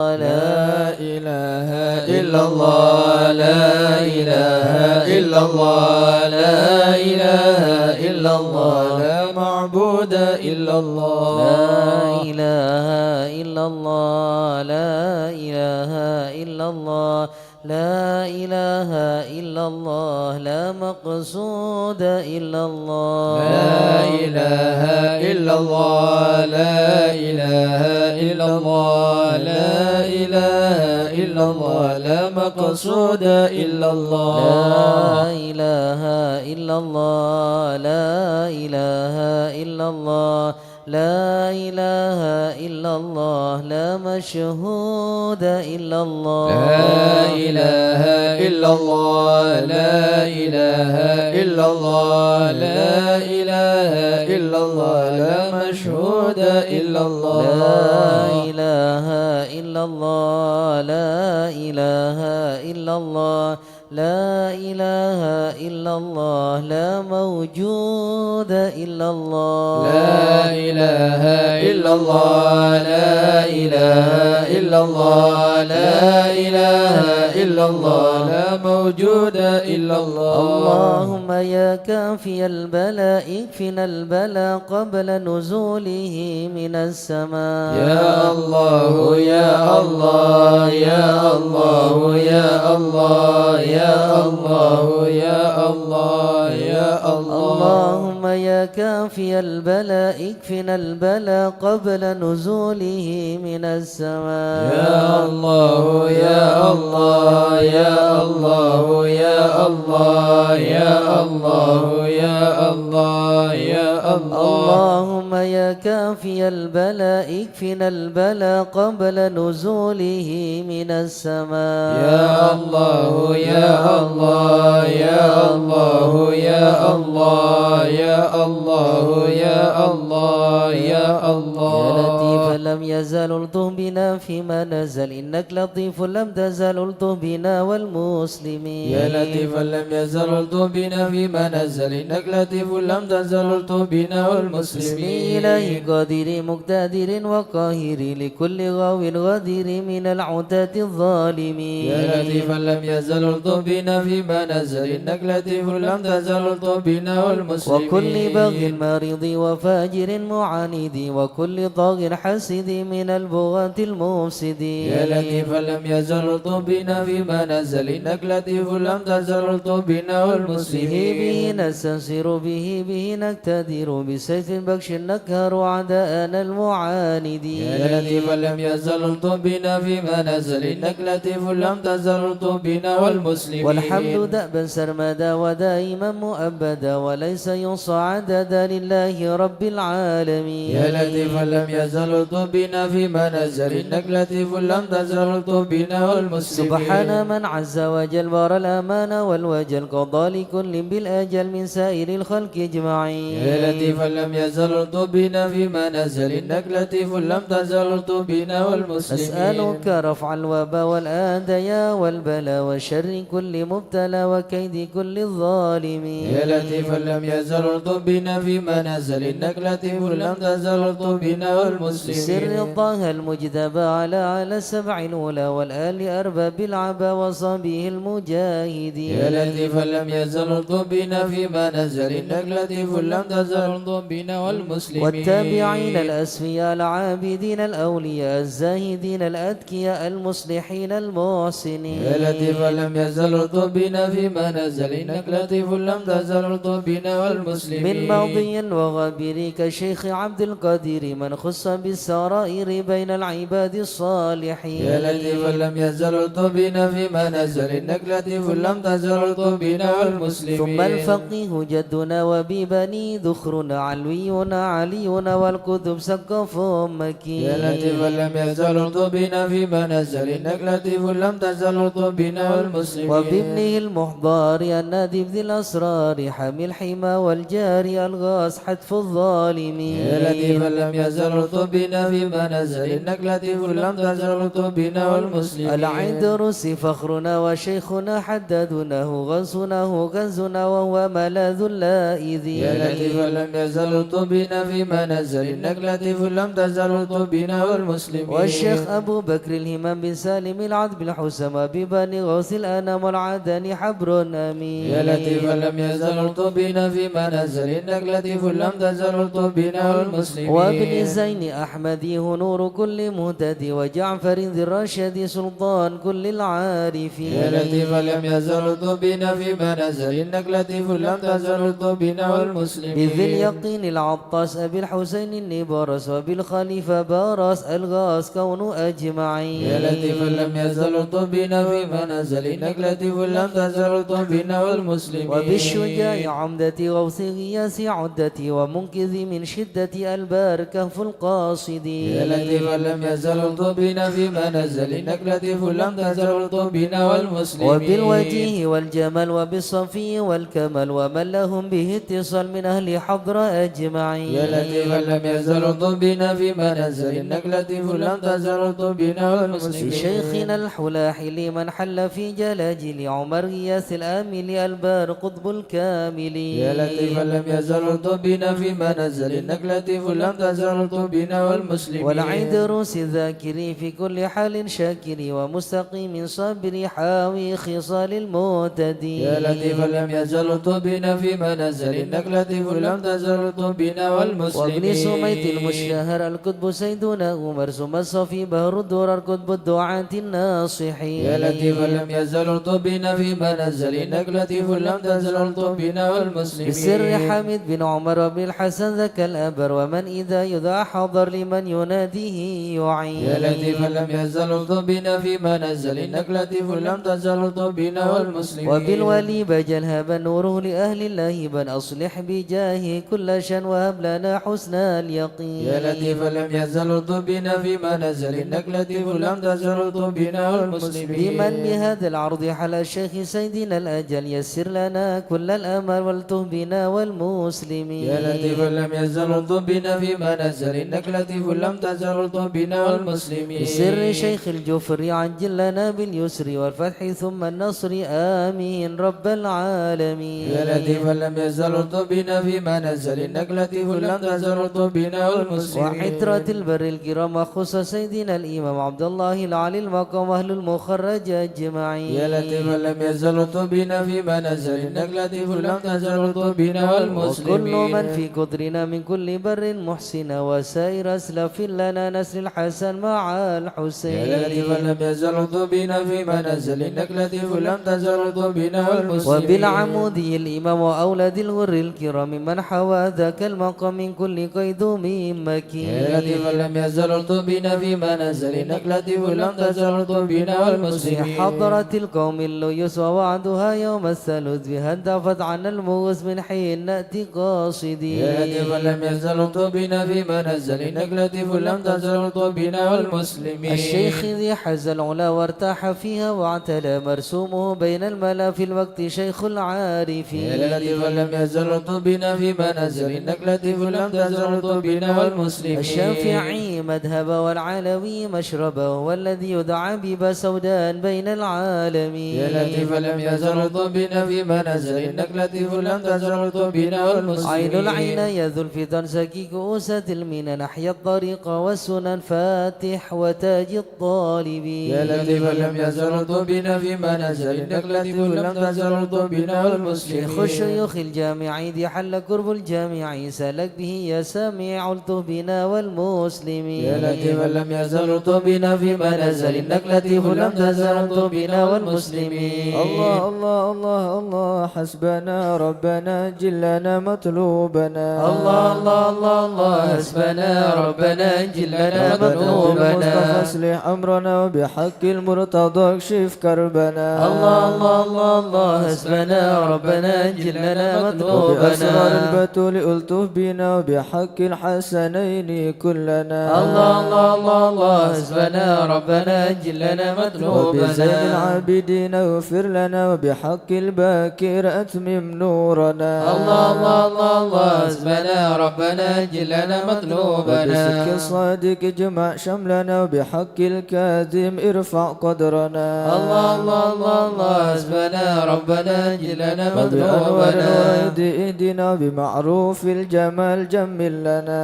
لا إله إلا الله لا إله إلا الله لا إله إلا الله لا معبود إلا الله لا إله إلا الله لا إله إلا الله لا إله إلا الله لا مقصود إلا الله لا إله إلا الله لا إله إلا الله لا إله إلا الله لا مقصود إلا الله لا إله إلا الله لا إله إلا الله لا إله إلا الله لا مشهود إلا الله لا إله إلا الله لا إله إلا الله لا إله إلا الله لا مشهود إلا الله لا إله إلا الله لا إله إلا الله لا إله إلا الله لا موجود إلا الله لا إله إلا الله لا إله إلا الله لا إله إلا الله لا موجود إلا الله اللهم يا كافي البلاء اكفنا البلاء قبل نزوله من السماء يا الله يا الله يا الله يا الله يا الله يا الله يا الله اللهم يا كافي البلاء اكفنا البلاء قبل نزوله من السماء يا الله يا الله يا الله يا الله يا الله يا الله يا الله اللهم يا كافي البلاء اكفنا البلاء قبل نزوله من السماء يا الله يا الله يا الله يا الله يا الله يا الله يا الله يا لطيفا لم يزل الطف بنا فيما نزل إنك لطيف لم تزل الطف بنا والمسلمين يا لطيفا لم يزل الطف بنا فيما نزل إنك لطيف لم تزل الطف بنا بسم والمسلمين الله قادر مقتدر وقاهر لكل غاو غدير من العتاة الظالمين يا لطيفا لم يزل الطف بنا فيما نزل إنك لطيف لم تزل الطف بنا والمسلمين وكل باغ مريض وفاجر معاند وكل طاغ حسد من البغاة المفسدين يا لطيفا لم يزل الطف بنا فيما نزل إنك لطيف لم تزل الطف بنا به والمسلمين نستنصر به نقتدر بسيف البكش نكهر أعداءنا المعاندين يا لطيفا لم يزل الطف بنا فيما نزل إنك لطيف لم تزل الطف بنا والمسلمين والحمد دأبا سرمدا ودائما مؤبدا وليس ينصى عددا لله رب العالمين يا لطيفا لم يزل الطف بنا فيما نزل إنك لطيف لم تزل الطف بنا والمسلمين سبحان من عز وجل بار الأمان والوجل قضى لكل بالأجل من سائر الخلق أجمعين يا لطيفا لم يزل الطف بنا فيما نزل إنك لطيف لم تزل الطف بنا والمسلمين أسألك رفع الوباء والآديا والبلاء وشر كل مبتلى وكيد كل الظالمين يا لطيفا لم يزل الطف بنا فيما نزل إنك لطيف لم تزل الطف بنا والمسلمين سر طه المجتبى على السبع الأولى والآل أرباب العبا وصابه المجاهدين يا لطيفا لم يزل الطف بنا فيما نزل إنك لطيف لم تزل الطف بنا والمسلمين والتابعين الأسفياء العابدين الأولياء الزاهدين الأذكياء المصلحين المحسنين يا لطيفا لم يزل الطف بنا فيما نزل إنك لطيف لم تزل الطف بنا والمسلمين من ماضي وغابر كشيخ عبد القادر من خص بالسرائر بين العباد الصالحين يا لطيفا لم يزل الطف بنا فيما نزل إنك لطيف لم تزل الطف بنا والمسلمين ثم الفقيه جدنا وببني ذخرنا علوينا علينا والكتب سقف مكين يا لطيفا لم يزل الطف بنا فيما نزل إنك لطيف لم تزل الطف بنا والمسلمين وبابنه المحضار النادي ذي الأسرار حمي الحمى والجاري الغاص حتف الظالمين يا لطيفا لم يزل الطف بنا بنا في منازل النقلة كل لم تزل بنا والمسلمين العندروس فخرنا وشيخنا حددناه غزناه كنزنا وهو ملاذ اللائذين يا لطيفا لم يزل بنا في منازل النقلة كل لم تزل بنا والمسلمين والشيخ أبو بكر الهمام بن سالم العذب الحسمى ببني غوث الأنام والعدن حبر أمين يا لطيفا لم يزل بنا في منازل النقلة كل لم تزل بنا والمسلمين وابن زين أحمدي نور كل مهتدي وجعفر ذي الرشد سلطان كل العارفين يا لطيفا لم يزل بنا في منازل النقلة كل لم تزل بنا والمسلمين بذي اليقين العطاس أبي الحسين النبرس وبالخليفة بارس الغاس كون أجمعين يا لطيفا لم يزل بنا في منازل النقلة كل لم تزل بنا والمسلمين وبالشجاع عمدتي غوث غياس عدتي ومنقذ من شدة البار كهف القاصدين يا لطيفا لم يزل بنا في منازل النقلة كل لم تزل بنا والمسلمين وبالوجيه والجمال وبالصفي والكمال ومن لهم به اتصال من أهل حضرة أجمعين يا لطيفا لم يزل بنا في منازل النقلة كل لم تزل بنا والمسلمين بشيخنا الحلاح لمن حل في جلاجل عمر غياث الآمل البار قطب الكاملين يا لطيفا لم يزل بنا في منازل النقلة كل لم تزل بنا والمسلمين والعيدروس الذاكري في كل حال شاكري ومستقيم صابر حاوي خصال المعتدين يا لطيفا لم يزل بنا في منازل النقلة كل لم تزل بنا والمسلمين وابن سميت المشتهر الكتب سيدنا عمر ثم الصفي بهر الدرر كتب الدعاة الناصحين يا لطيفا لم يزل بنا في منازل النقلة كل لم تزل بنا والمسلمين بسر حميد بن عمر وبالحسن ذاك الأبر ومن إذا يدعى حضر لمن يناديه يعين يا لطيفا لم يزل بنا في منازل النقلة كل لم تزل بنا والمسلمين وبالولي بجل هب نوره لأهل الله بن أصلح بجاهه كل شان وهب لنا حسن اليقين يا لطيفا لم يزل بنا في منازل النقلة كل لم تزل بنا والمسلمين بمن بهذا العرض حل الشيخ سيدنا الأجل يسر لنا كل الأمر والته بنا والمسلمين يا لطيفا لم يزل بنا في منازل النقلة كل لم تزل بنا والمسلمين بسر شيخ الجفر عجل لنا باليسر والفتح ثم النصر آمين رب العالمين يا لطيفا لم يزل بنا في منازل النقلة كل لم تزل بنا والمسلمين وحترة البر الكرام خص سيدنا الإمام عبد الله العلي المقام أهل المخرج أجمعين يا لطيفا لم يزل بنا في منازل النقلة كل لم تزل بنا والمسلمين وكل من في قدرنا من كل بر محسن وسائر أسلف لنا نسر الحسن مع الحسين يا لطيفا لم يزل بنا في منازل النقلة كل لم تزل بنا والمسلمين وبالعمودي الإمام وأولاد الغر الكرام من حوى ذاك المقام من كل قيد من مكين يا لطيفا لم يزل بنا في منازل النقلة كل لم تزل بنا والمسلمين حضرت القوم الليوس ووعدها يوم الثالث بها اندفت عن الموس من حين نأتي قاصدين يا لطيفا لم يزل بنا في منازل النقلة كل لم تزل بنا والمسلمين الشيخ ذي حز العلا وارتاح فيها واعتلى مرسومه بين الملا في الوقت شيخ العارفين يا لطيفا لم يزل بنا في منازل النقلة كل لم تزل بنا والمسلمين الشافعي مذهبه والعلوي مشربه والذي يدعى ببا سودان بين العالمين يا لطيفا لم يزل بنا في منازل النقلة كل لم تزل بنا والمسلمين عين العين يذو الفتن سكي كؤوسة المنى نحيا الطريق والسنن فاتح وتاج الطالبين يا لطيفا لم يزل بنا في منازل النقلة كل لم تزل بنا والمسلمين شيخ الشيوخ الجامعي ذي حل قرب الجامعي سلك به يا سامع الته بنا والمسلمين يا لطيفا لم يزل بنا في منازل النقلة كل لم تزل بنا والمسلمين الله الله الله الله حسبنا ربنا جلنا مطلوبنا الله الله الله الله حسبنا ربنا جلنا مطلوبنا المصطفى اصلح امرنا وبحق المرتضى اكشف كربنا الله الله الله الله حسبنا ربنا جلنا وبأسرار مطلوبنا البتول ألطف بنا وبحق الحسنين كلنا الله الله الله الله حسبنا ربنا جلنا وبزين مطلوبنا العابدين اغفر لنا وبحق الباكر أتمم نورنا الله الله الله الله حسبنا ربنا جلنا وبسر مطلوبنا بحق الصادق اجمع شملنا وبحق الكاذب ارفع قدرنا الله الله الله الله حسبنا ربنا جلنا وبأنوار مطلوبنا الورد اهدنا بمعروف الجمال جمل لنا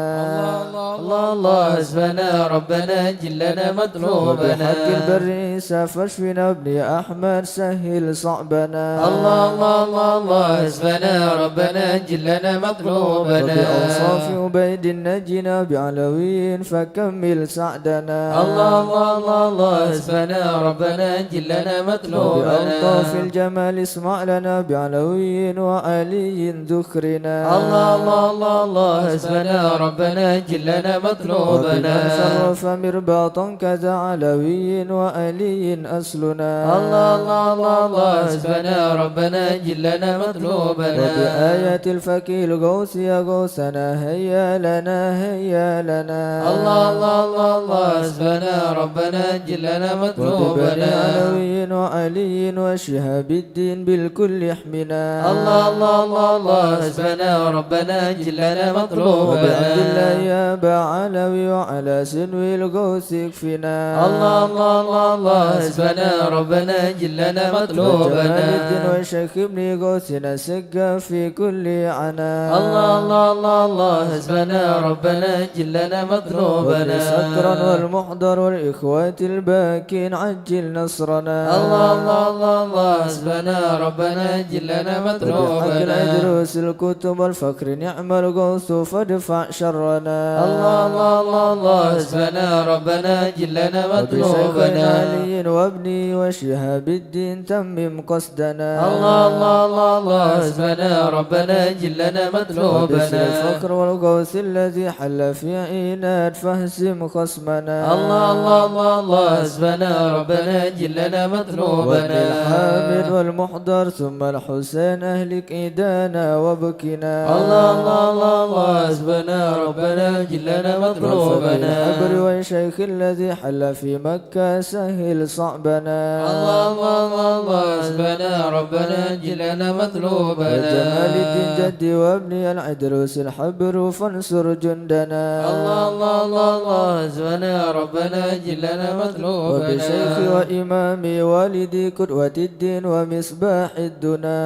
الله الله حسبنا ربنا جلنا مطلوبنا وبحق البر عيسى فاشفنا ابن أحمد سهل صعبنا الله الله الله الله حسبنا ربنا جلنا مطلوبنا وبأوصاف عبيد نجنا بعلوي فكمل سعدنا الله الله الله الله حسبنا ربنا جلنا مطلوبنا وبألطاف الجمال اسمع لنا بعلوي وعلي ذكرنا الله الله الله الله حسبنا ربنا جلنا مطلوبنا وبمن شرف مرباطا كذا علوي وعلي أصلنا الله الله الله الله حسبنا ربنا جلنا مطلوبنا وبآية الفكي الغوث يا غوثنا هيا لنا هيا لنا الله الله الله الله حسبنا ربنا جلنا وببني مطلوبنا علوي وعلي وشهاب الدين بالكل احمنا الله الله الله الله حسبنا ربنا جلنا مطلوبنا وبعبد الله يا أبا علوي وعلى سنوي الغوث يكفنا الله الله الله الله حسبنا ربنا جلنا وجمال مطلوبنا الدين والشيخ ابن غوثنا سقا في كل عنا الله الله الله الله حسبنا ربنا جلنا مطلوبنا وبسكرا والمحضر والإخوة الباكين عجل نصرنا الله الله الله الله حسبنا ربنا جلنا وبحق مطلوبنا العدروس الكتب والفكر نعم الغوث فادفع شرنا الله الله الله الله حسبنا ربنا جلنا وبشيخنا مطلوبنا علي وابني وشهاب الدين تمم قصدنا الله الله الله الله حسبنا ربنا جلنا وبشر مطلوبنا الفقر والغوث الذي حل في عينات فاهزم خصمنا الله الله الله الله حسبنا ربنا جلنا مطلوبنا وبالحامد والمحضر ثم الحسين أهلك إيدانا وبكنا الله الله الله الله حسبنا ربنا جلنا مطلوبنا الحبر والشيخ الذي حل في مكة سهل صعبنا الله الله الله الله حسبنا ربنا جلنا مطلوبنا وجمال الدين جدي وابني العدروس الحبر فانصر جندنا الله الله الله الله حسبنا ربنا جلنا مطلوبنا وبشيخ وإمامي والدي قدوة الدين ومصباح الدنا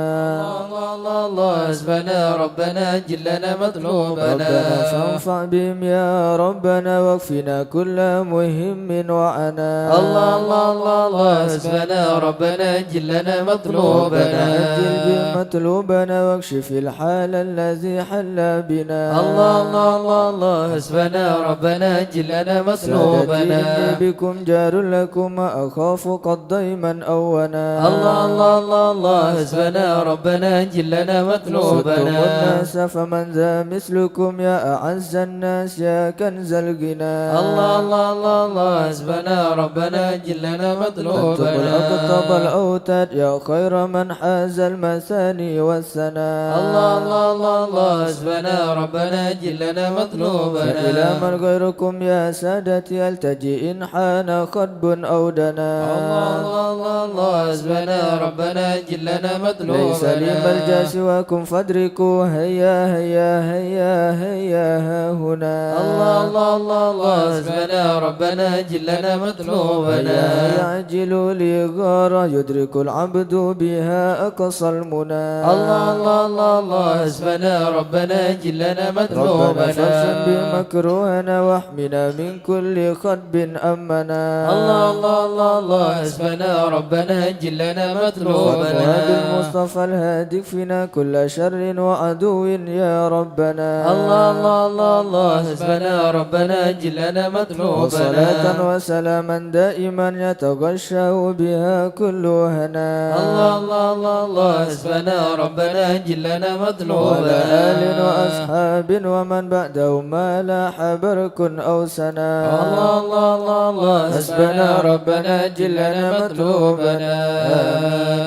الله الله الله حسبنا ربنا جلنا مطلوبنا ربنا فانفع بهم يا ربنا واكفنا كل مهم وعنا الله الله الله الله حسبنا ربنا جلنا مطلوبنا أجل بمطلوبنا واكشف الحال الذي حل بنا الله الله الله الله حسبنا ربنا جلنا مطلوبنا سادتي بكم جار لكم أخاف قد ضيما أونا الله الله الله الله حسبنا ربنا جلنا صدتم مطلوبنا الناس فمن ذا مثلكم يا أعز الناس يا كنز الغنى الله الله الله الله حسبنا ربنا جلنا أنتم مطلوبنا الأقطب الأوتاد يا خير من حاز المثاني والثناء الله الله الله الله حسبنا ربنا جلنا مطلوبنا فإلى من غيركم يا سادتي التجي إن حان خطب أو دنا الله الله الله الله حسبنا ربنا جلنا مطلوبنا ليس لي ملجأ سواكم فادركوا هيا هيا هيا هيا ها هنا الله الله الله الله حسبنا ربنا جلنا مطلوبنا هيا يعجل لي غارة يدرك العبد بها أقصى المنى الله الله الله الله حسبنا ربنا جلنا ربنا مطلوبنا فاغفر بمكروهنا واحمنا من كل خطب أمنا الله الله الله الله حسبنا ربنا جلنا مطلوبنا بالمصطفى الهادي فينا كل شر وعدو يا ربنا الله الله الله الله حسبنا ربنا جلنا مطلوبنا وصلاة وسلاما دائما يتغشى بها كل هنا الله الله الله الله حسبنا ربنا جلنا وعلى مطلوبنا آل وأصحاب ومن بعدهم ما لاح برك أو سنا الله الله الله الله حسبنا ربنا جلنا مطلوبنا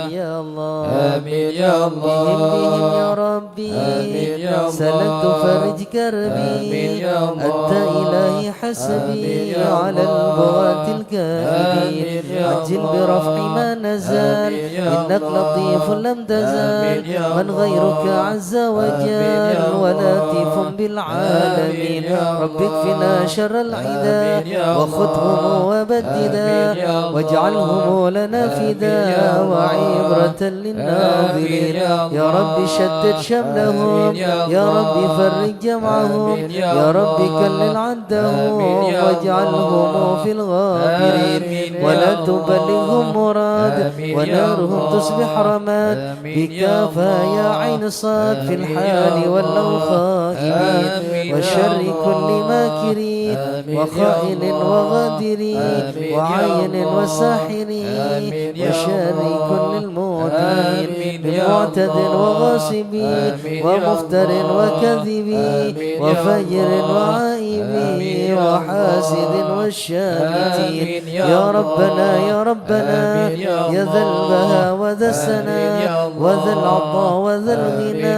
يا الله آمين يا الله بهم يا ربي آمين يا الله سلمت فرج كربي آمين يا الله أنت إلهي آمين حسبي يا على الله البغاة آمين الكافرين يا عجل برفع ما نزال إنك لطيف لم تزال من غيرك عز وجل ولطيف بالعالمين رب اكفنا شر العدا وخذهم وبدلا واجعلهم لنا فدا وعبرة للناظرين يا رب شتت شملهم يا رب فرج جمعهم يا رب كلل عدهم واجعلهم في الغابرين ولا تبلغهم مراد ونارهم تصبح رماد بكافى يا عين صاد في الحال ولو خائبين وشر كل ماكرين وخائن وغادرين وعين وساحرين وشر كل المعتدين بمعتد وغاصبين ومفتر وكذبين وفجر وعائبين وحاسد والشامتين يا ربنا يا ربنا يا ذا البهاء وذا السنا وذا العطاء وذا الغنى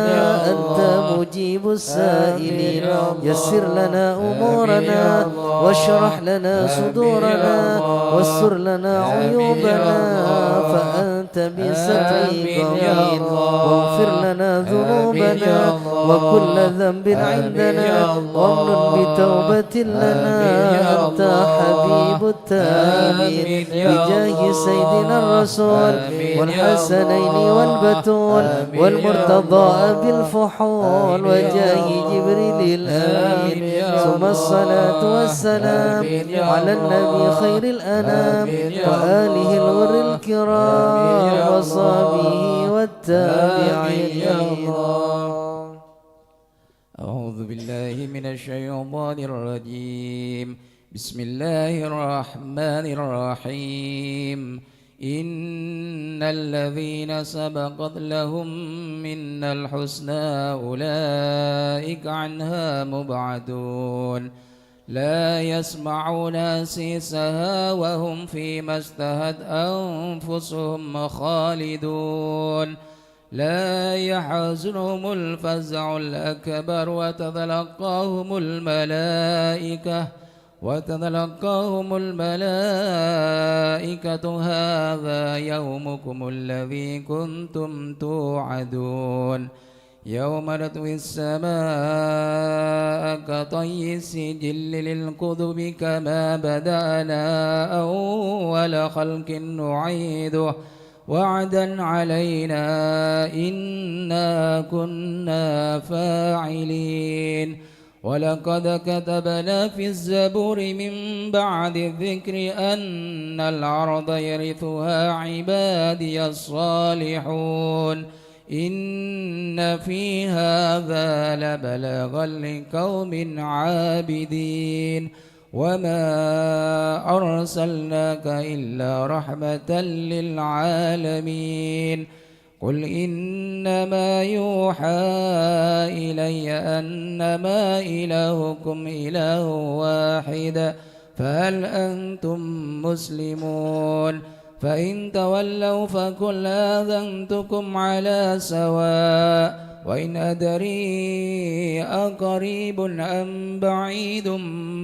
أنت مجيب السائلين يسر لنا أمورنا واشرح لنا صدورنا واستر لنا عيوبنا فأنت بستر قوي واغفر لنا ذنوبنا وكل ذنب عندنا وامن بتوبة لنا أنت حبيب التائبين بجاه سيدنا الرسول والحسنين والبتول والمرتضى بالفحول وجاه جبريل الأمين ثم الصلاة والسلام على النبي خير الأنام وآله الغر الكرام وصحبه والتابعين أعوذ بالله من الشيطان الرجيم بسم الله الرحمن الرحيم إن الذين سبقت لهم منا الحسنى أولئك عنها مبعدون لا يسمعون سيسها وهم فيما اشتهت أنفسهم خالدون لا يحزنهم الفزع الأكبر وتتلقاهم الملائكة هذا يومكم الذي كنتم توعدون يوم نطوي السماء كطي السجل للكتب كما بدأنا أول خلق نعيده وعدا علينا إنا كنا فاعلين ولقد كتبنا في الزبور من بعد الذكر أن الأرض يرثها عبادي الصالحون إن في هذا لبلاغا لقوم عابدين وما أرسلناك إلا رحمة للعالمين قل إنما يوحى إلي أنما إلهكم إله واحد فهل أنتم مسلمون فإن تولوا فقل آذنتكم على سواء وإن أدري أقريب أم بعيد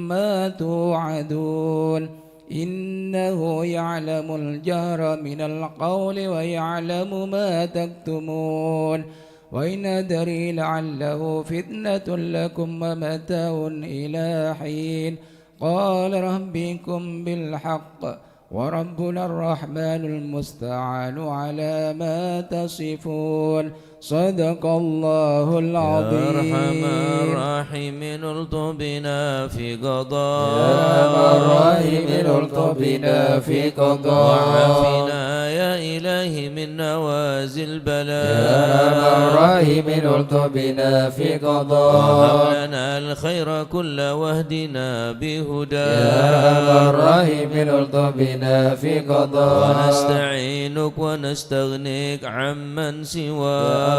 ما توعدون إنه يعلم الجهر من القول ويعلم ما تكتمون وإن أدري لعله فتنة لكم ومتاع إلى حين قال ربكم بالحق وربنا الرحمن المستعان على ما تصفون صدق الله العظيم يا أرحم الراحمين الطف بنا في قضاء يا أرحم الراحمين الطف بنا في قضاء وعافنا يا إلهي من نوازل البلاء يا أرحم الراحمين الطف بنا في قضاء وهب لنا الخير كل واهدنا بهدى يا أرحم الراحمين الطف بنا في قضاء ونستعينك ونستغنيك عمن سواك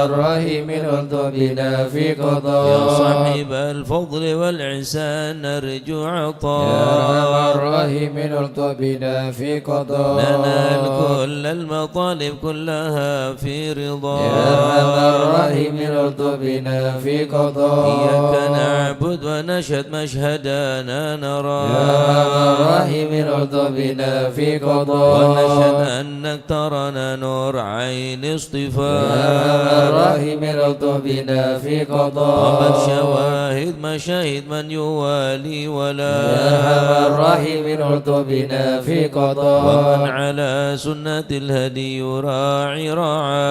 الراحمين الطف بنا في قضاء يا صاحب الفضل والإحسان نرجو عطاء يا أرحم الراحمين الطف بنا في قضاء لنا الكل كل المطالب كلها في رضا يا أرحم الراحمين ارزقنا في قضاء إياك نعبد ونشهد مشهدنا نرى يا أرحم الراحمين ارزقنا في قضاء ونشهد أنك ترانا نور عين اصطفاء يا أرحم الراحمين ارزقنا في قضاء ومن شواهد مشاهد من يوالي ولا يا أرحم الراحمين ارزقنا في قضاء ومن على سنة الهدي يراعي راعى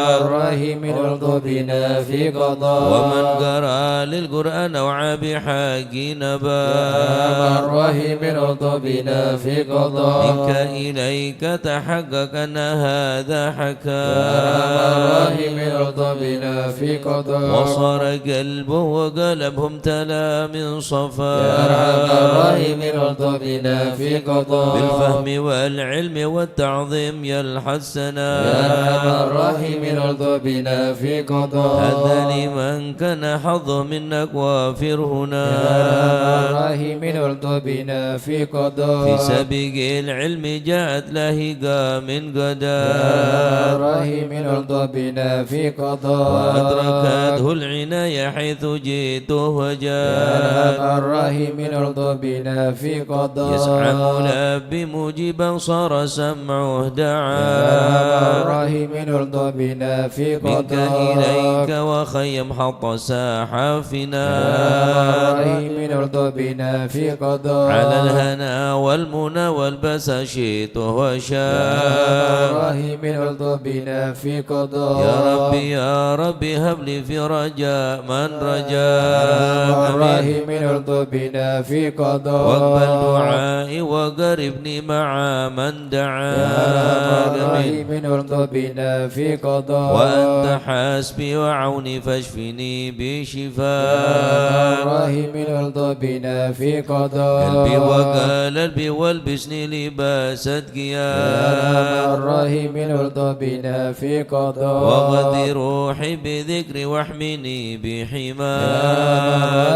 يا الراحمين ارزقنا في قضاء ومن قرأ للقرآن وعى بحق نبا يا الراحمين ارزقنا في قضاء منك إليك تحقق أن هذا حكى يا الراحمين ارزقنا في قضاء وصار قلبه وقلبهم تلا من صفا يا أرحم الراحمين ارزقنا في قضاء بالفهم والعلم والتعظيم يا الحسنا يا أرحم الراحمين ارزقنا في قضاء هذا لمن كان حظه منك وافر هنا يا أرحم الراحمين ارزقنا في قضاء في سبيق العلم جاءت لاهقا من قدا يا الراحمين ارزقنا في قضاء وأدركته العناية حيث جئت يا وجاء أرحم الراحمين ارزقنا في قضاء يسعى ملبي مجيبا صار سمعه يا دعا الراحمين ارزقنا في منك قضاء إليك وخيم حط ساحفنا يا الراحمين ارزقنا في قضاء على الهنا والمنى والبس شئت يا وشاء الراحمين ارزقنا في قضاء يا ربي هب لي في رجاء من يا رجاء الراحمين ارزقنا في قضاء واقبل دعائي وقربني مع من دعا يا الراحمين ارزقنا في قضاء وأنت حسبي وعوني فاشفني يا بشفاء الراحمين ارزقنا في قضاء قلبي وقلبي والبسني لباس يا اتقياء الراحمين ارزقنا في قضاء وغذي روحي بذكري واحمني يا بحماء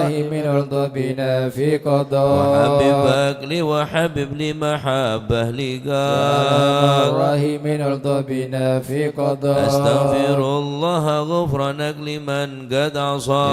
الراحمين ارزقنا في قضاء وحببك لي وحبب لي محبه يا لقاء الراحمين ارزقنا في قضاء أستغفر الله غفرانك لمن قد يا عصى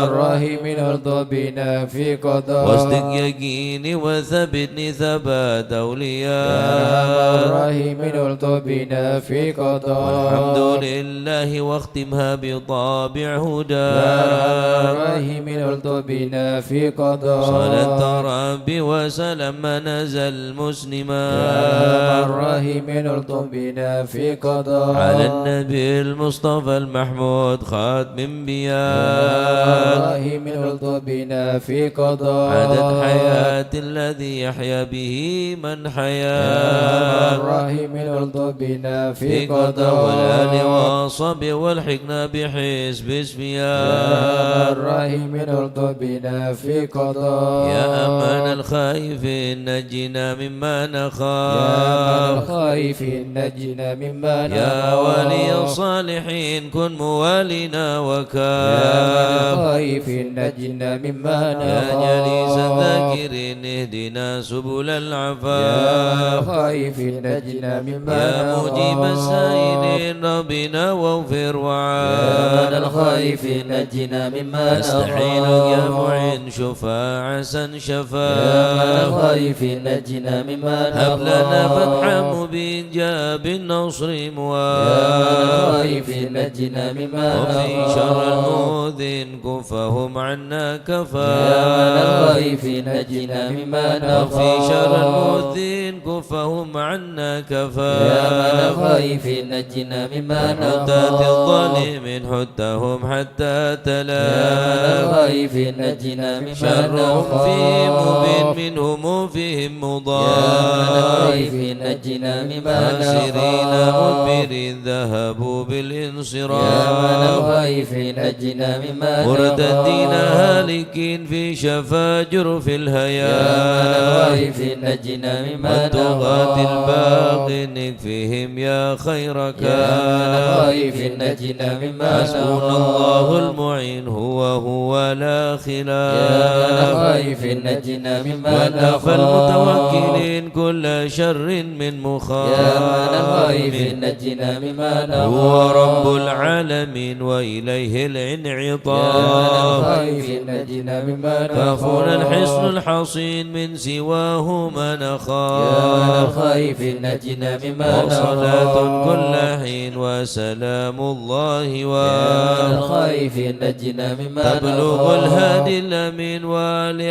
الراحمين ارزقنا في قضاء واصدق يقيني وثبتني ثبات يا أولياء الراحمين ارزقنا في قضاء الحمد لله واختمها بطابع هدى يا الراحمين ارزقنا في قضاء صلاة ربي وسلام ما نزل مسلما يا الراحمين ارزقنا في قضاء على النبي المصطفى المحمود خاتم يا انبياء الراحمين ارزقنا في قضاء عدد حياة الذي يحيا به من يا حيا الراحمين ارزقنا في في قضاء والآل قضاء والصحب والحقنا بحزب يا اسمياء الراحمين ارزقنا في قضاء يا أمان الخائفين نجنا مما يا من نخاف الخائفين نجنا مما يا نخاف ولي الصالحين كن موالنا يا من وكاف الخائفين نجنا مما يا جليس نخاف الذاكرين اهدنا سبل يا من العفاف الخائفين نجنا مما يا مجيب نخاف السائلين ربنا واغفر يا من وعاف الخائفين نجنا مما نستعينك يا نخاف معين شفاعة يا من شفاء الخائفين نجنا مما هب لنا فتحا نخاف مبين جاء بالنصر يا من مواب الخائفين نجنا مما وفي شر نخاف المؤذن كفهم عنا يا من كفا الخائفين نجنا مما نخاف وفي شر المؤذن كفهم عنا يا من كفا الخائفين نجنا مما حتات نخاف الظالمين حتهم حتى يا من تلا الخائفين نجنا مما شرهم فيهم نخاف مبين منهم فيهم يا من مضاف الخائفين نجنا مما خاسرين نخاف مدبرين ذهبوا يا من بالانصراف الخائفين نجنا مما مرتدين نخاف هالكين في شفاجر في يا من الهيام الخائفين نجنا مما والطغاة نخاف باطن فيهم يا خير يا كافٍ خائف نجنا مما حسبنا الله المعين هو لا خلاف يا خائف نجنا مما ونفى المتوكلين كل شر من مخاف يا خائف نجنا مما نخاف هو رب العالمين وإليه الانعطاف يا خائف نجنا مما نخاف كافنا الحصن الحصين من سواه ما يا نخاف خائف نجنا مما وصلاة نخاف كل حين وسلام الله يا خائف نجنا مما تبلغ نخاف الهادي الأمين وآل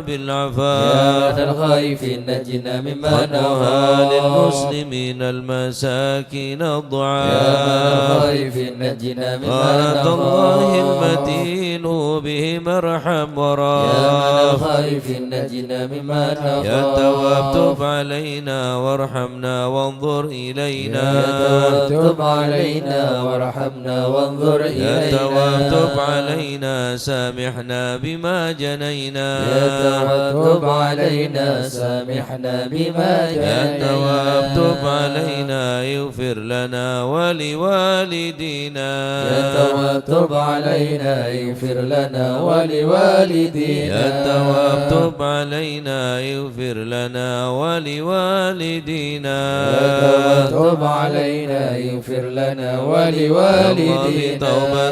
العفاف يا الخائف نجنا مما خطوها نخاف للمسلمين المساكين يا الضعاف الخائف نجنا مما غارة الله نخاف المتين بهم ارحم يا وراف الخائف نجنا مما نخاف يا تواب تب علينا وارحمنا وانظر إلينا يا تواب تب علينا وارحمنا وانظر إلينا يا تواب تب علينا سامحنا بما جنينا يا تواب تب علينا سامحنا بما يا جنينا تواب تب علينا اغفر لنا ولوالدينا يا تواب تب علينا اغفر لنا ولوالدينا يا تواب تب علينا اغفر لنا ولوالدينا يا تواب تب علينا اغفر لنا ولوالدينا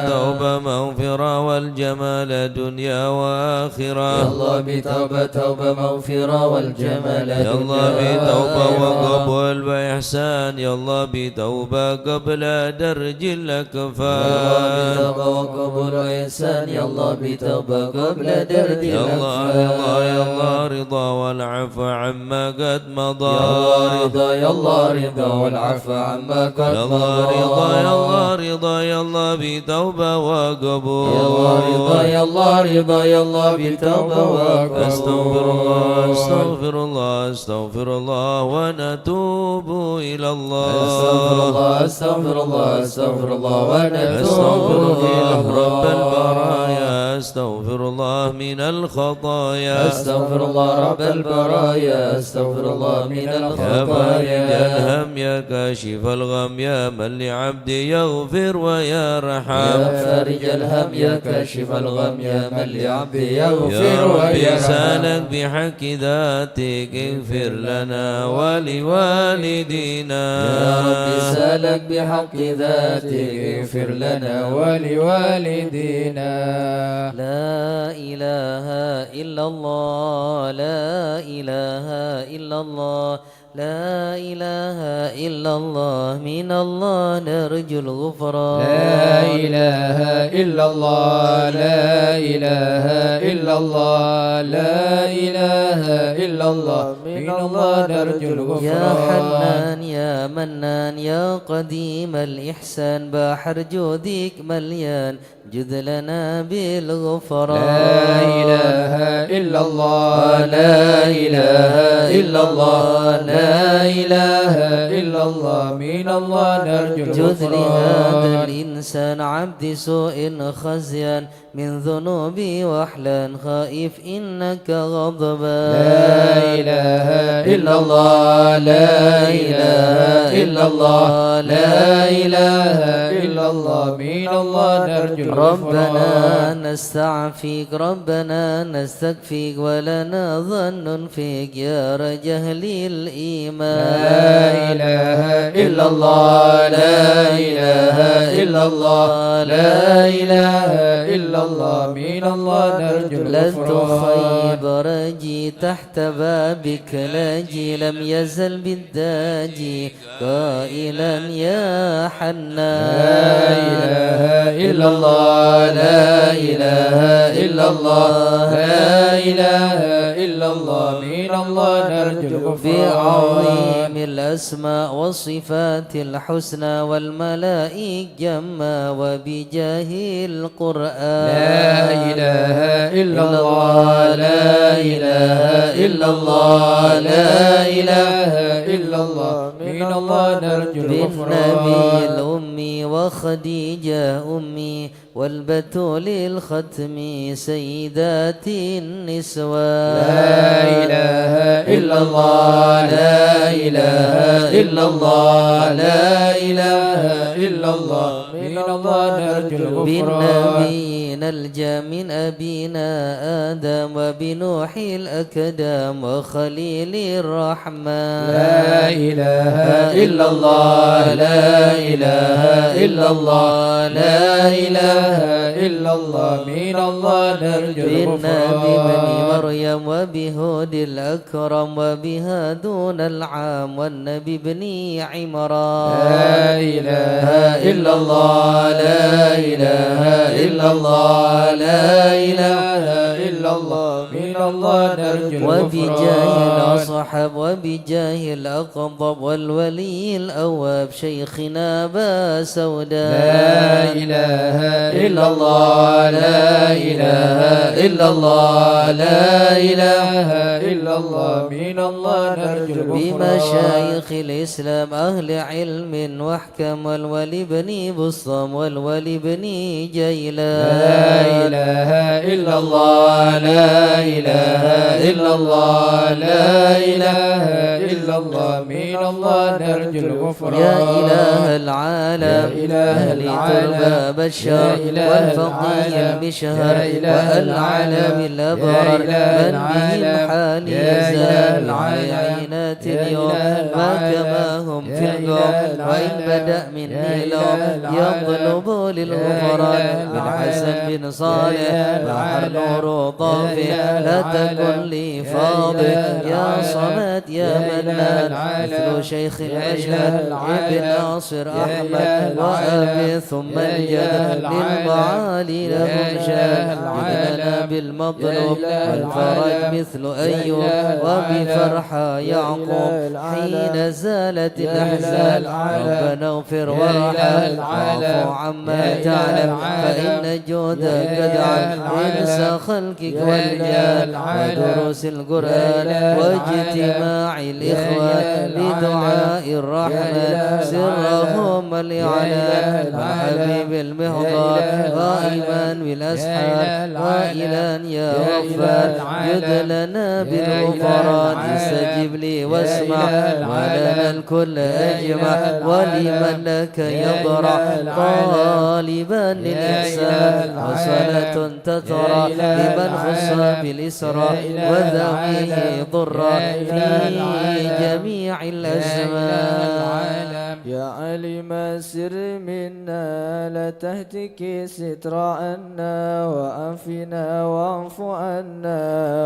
توبة مغفرة والجمال دنيا وآخرة يا الله بتوبة توبة مغفرة والجمال يا الله بتوبة وقبول وإحسان يا الله بتوبة قبل درج الأكفان يا الله بتوبة وقبول وإحسان يا الله بتوبة قبل درج يا الله يا الله يا الأكفان الله رضا والعفو عما قد مضى يا الله رضا يا الله رضا والعفو عما قد يا مضى الله رضا يا الله رضا يا الله بتوبة وقبول يا الله رضا يا الله رضا يا الله بتوبة وقبول أستغفر الله أستغفر الله أستغفر الله ونتوب إلى الله أستغفر الله أستغفر الله أستغفر الله أستغفر ونتوب إلى الله رب الله البرايا أستغفر الله من الخطايا أستغفر الله رب البرايا أستغفر الله من يا فارج الخطايا الهم يا كاشف الغم يا من لعبدي يغفر ويرحم يا فارج الهم يا كاشف الغم يا من لعبدي يا يغفر ربي ويرحم سالك بحق ذاتك اغفر لنا ولوالدينا يا ربي سالك بحق ذاتك اغفر لنا ولوالدينا لا إله إلا الله لا إله إلا الله لا إله إلا الله من الله نرجو الغفران لا إله إلا الله لا إله إلا الله لا إله إلا الله من الله نرجو الغفران يا حنان يا منان يا قديم الإحسان بحر جودك مليان جد لنا بالغفران لا إله إلا الله لا إله إلا الله لا إله إلا الله من الله نرجو جد لهذا الغفران الإنسان عبد سوء خزيان من ذنوبي وحلان خائف إنك غضبان لا إله إلا الله لا إله إلا الله لا إله إلا الله من الله نرجو ربنا الغفران نستعفيك ربنا نستكفيك ولنا ظن فيك يا رجهل الإيمان لا إله إلا الله لا إله إلا الله لا إله إلا الله من الله نرجو لست الغفران خيب رجي تحت بابك لاجي لم يزل بالداجي قائلا يا حنان لا إله إلا الله لا إله إلا الله لا إله إلا الله من الله نرجو الغفران بعظيم الأسماء والصفات الحسنى والملائك جما وبجاه القرآن لا إله إلا الله لا إله إلا الله لا إله إلا الله من الله نرجو بالنبي الغفران الأمي وخديجة أمي والبتول الختم سيدات النسوان. لا إله إلا الله لا إله إلا الله لا إله إلا الله من الله نرجو الغفران. بالنبيين الجا من أبينا آدم وبنوح الأكدام وخليل الرحمن. لا إله إلا الله لا إله إلا الله لا إله إلا الله من الله نرجو بالنبي بن الغفران. مريم وبهود الأكرم وبهادون العام والنبي بن عمران. لا إله إلا الله لا إله إلا الله لا إله إلا الله من الله نرجو وبجاه الغفران. الأصحاب وبجاه الأقطب والولي الأواب شيخنا أبا سوداء. لا إله إلا الله لا إله إلا الله لا إله إلا الله من الله نرجو الغفران. بمشايخ الإسلام أهل علم واحكم والولي بن بسطام والولي بن جيلان. لا إله إلا الله لا إله إلا الله لا إله إلا الله من الله نرجو الغفران. يا إله العالم يا إله أهل العالم ترباب الشهر يا إله والفقيه العالم المشهر يا إله والعالم العالم الأبرار يا إله من به العالم الحال يا إله يزال العالم عينات يا اليوم إله ما العالم كما هم يا في إله القوم وإن العالم بدأ يا مني إله لوم العالم يطلب للغفران يا إله من حسن العالم بن صالح يا إله بحر العالم نور طافي يا إله لا العالم تكن لي يا فاضل إله يا العالم صمد يا يا إله منان العالم مثل شيخ يا المشهد إله العالم ابن ناصر يا أحمد إله وأبي العالم ثم يا إله الجد العالم للمعالي يا لهم شان إله لنا العالم بالمطلوب يا إله والفرج العالم مثل يا أيوب إله وبفرحة يا يعقوب إله العالم حين زالت يا الأحزان إله العالم ربنا اغفر يا وارحم إله العالم واعف عما يا إله تعلم العالم فإن جودك يا قد عن إله العالم إنس خلقك يا إله والجان العالم ودروس القرآن يا إله واجتماع العالم الإخوان يا إله لدعاء العالم الرحمن يا إله سرهم الإعلان يا إله والحبيب العالم المحضر يا إله غائبا العالم بالأسحار يا إله قائلا العالم يا يا غفار إله العالم جد لنا يا بالغفران إله استجب لي العالم واسمع يا إله ولنا العالم الكل يا أجمع إله ولمن العالم لك يا يضرع إله العالم طالبا يا للإحسان إله وصلاة العالم تترى يا إله لمن خص العالم بالإسراء يا إله وذويه العالم ضرا يا في إله العالم جميع يا إله الأزمان. العالم يا علم السر منا لا تهتك ستر عنا وعافنا واعف عنا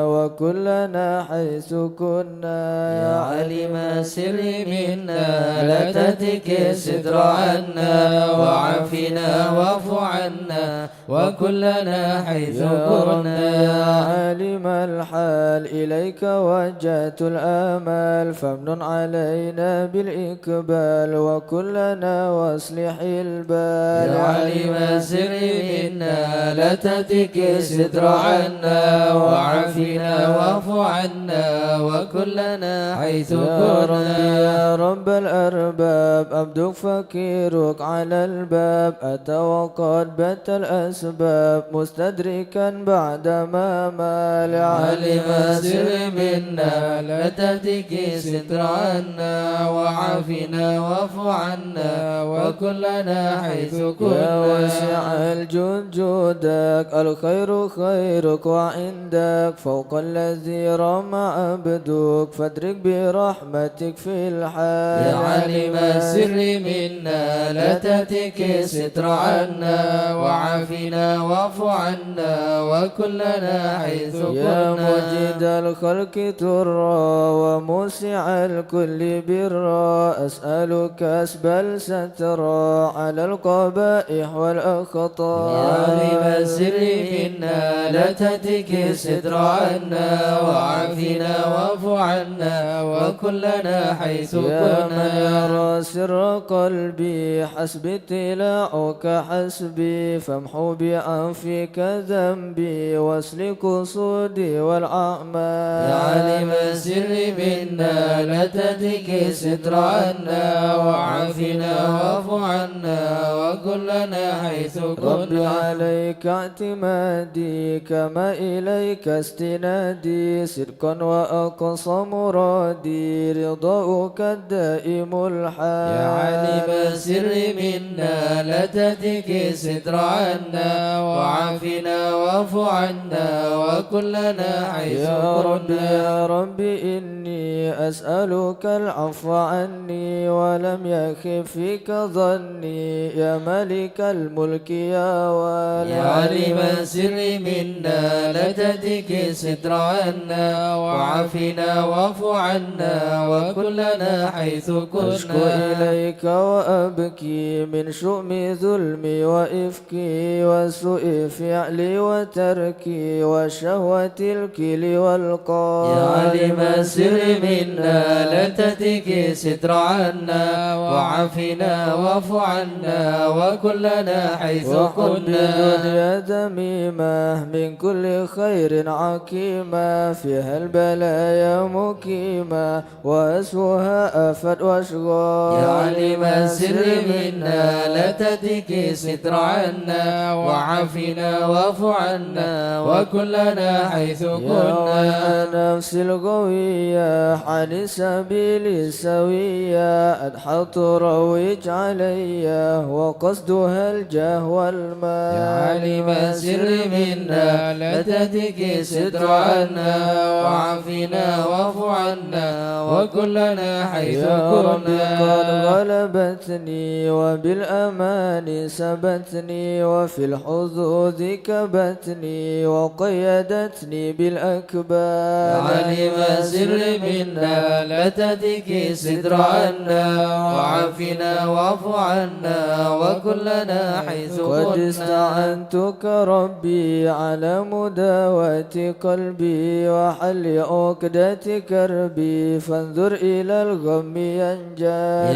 وكلنا حيث كنا. يا علم السر منا لا تهتك ستر عنا وعافنا واعف عنا وكلنا حيث يا رب كنا. يا عالم الحال إليك وجهت الآمال فامنن علينا بالإقبال وكلنا واصلح البال. يا علم السر منا لا تهتك ستر عنا وعافنا واعف عنا وكلنا حيث يا رب كنا. يا رب الأرباب عبدك فقيرك على الباب أتى وقد بت الأسباب مستدركا بعدما مال. علم السر منا لا تهتك ستر عنا وعافنا واعف عنا وكلنا حيث يا كنا. واسع الجود جودك الخير خيرك وعندك فوق الذي رمى عبدك فادرك برحمتك في الحال. يا علم السر منا لا تهتك ستر عنا وعافنا واعف عنا وكلنا حيث يا كنا. مجيد الخلق ترى وموسع الكل برا أسألك أسبل سترا على القبائح والأخطاء. يا علم السر منا لا تهتك ستر عنا وعافنا واعف عنا وكلنا حيث يا من كنا. يرى سر قلبي حسبي اطلاعك حسبي فامحو بعفوك ذنبي واسلك قصودي والأعمال. يا عالم السر منا لا تتك ستر عنا وعافنا واعف عنا وكلنا حيث ربي كنا. عليك اعتمادي كما إليك استنادي صدقا وأقصى مرادي رضاؤك الدائم الحال. يا عالم السر منا لا تتك ستر عنا وعافنا واعف عنا وكلنا حيث يا ربي كنا. يا ربي إني أسألك العفو عني ولم يخف فيك ظني يا ملك الملك يا والي. يا عالم السر منا لا تتك ستر عنا وعافنا واعف عنا وكلنا حيث أشكو كنا. إليك وأبكي من شؤم ظلمي وإفكي وسوء فعلي وتركي وشهوة الكل والقال. يا عالم السر منا لا تتك ستر عنا وعافنا واعف عنا وكلنا حيث وقل كنا. بدنيا ذميمة من كل خير عكيمة فيها البلايا مقيمة وأسوها آفات وأشغال. يا عالم السر منا لا تتك ستر عنا وعافنا واعف عنا وكلنا حيث يا كنا. نفسي القوية عن السبيل السوية أدحط روج علي وقصدها الجاه والمال. يا عالم السر منا لا تتك ستر عنا وعافنا واعف عنا وكلنا حيث يا ربي قد كنا. غلبتني وبالأمان سبتني وفي الحظوظ كبتني وقيدتني يا بالأكباد. عالم السر منا لا تتك ستر عنا وعافنا واعف عنا وكلنا حيث قد كنا. استعنتك ربي على مداواة قلبي وحل عقدة كربي فانظر إلى الغم ينجى.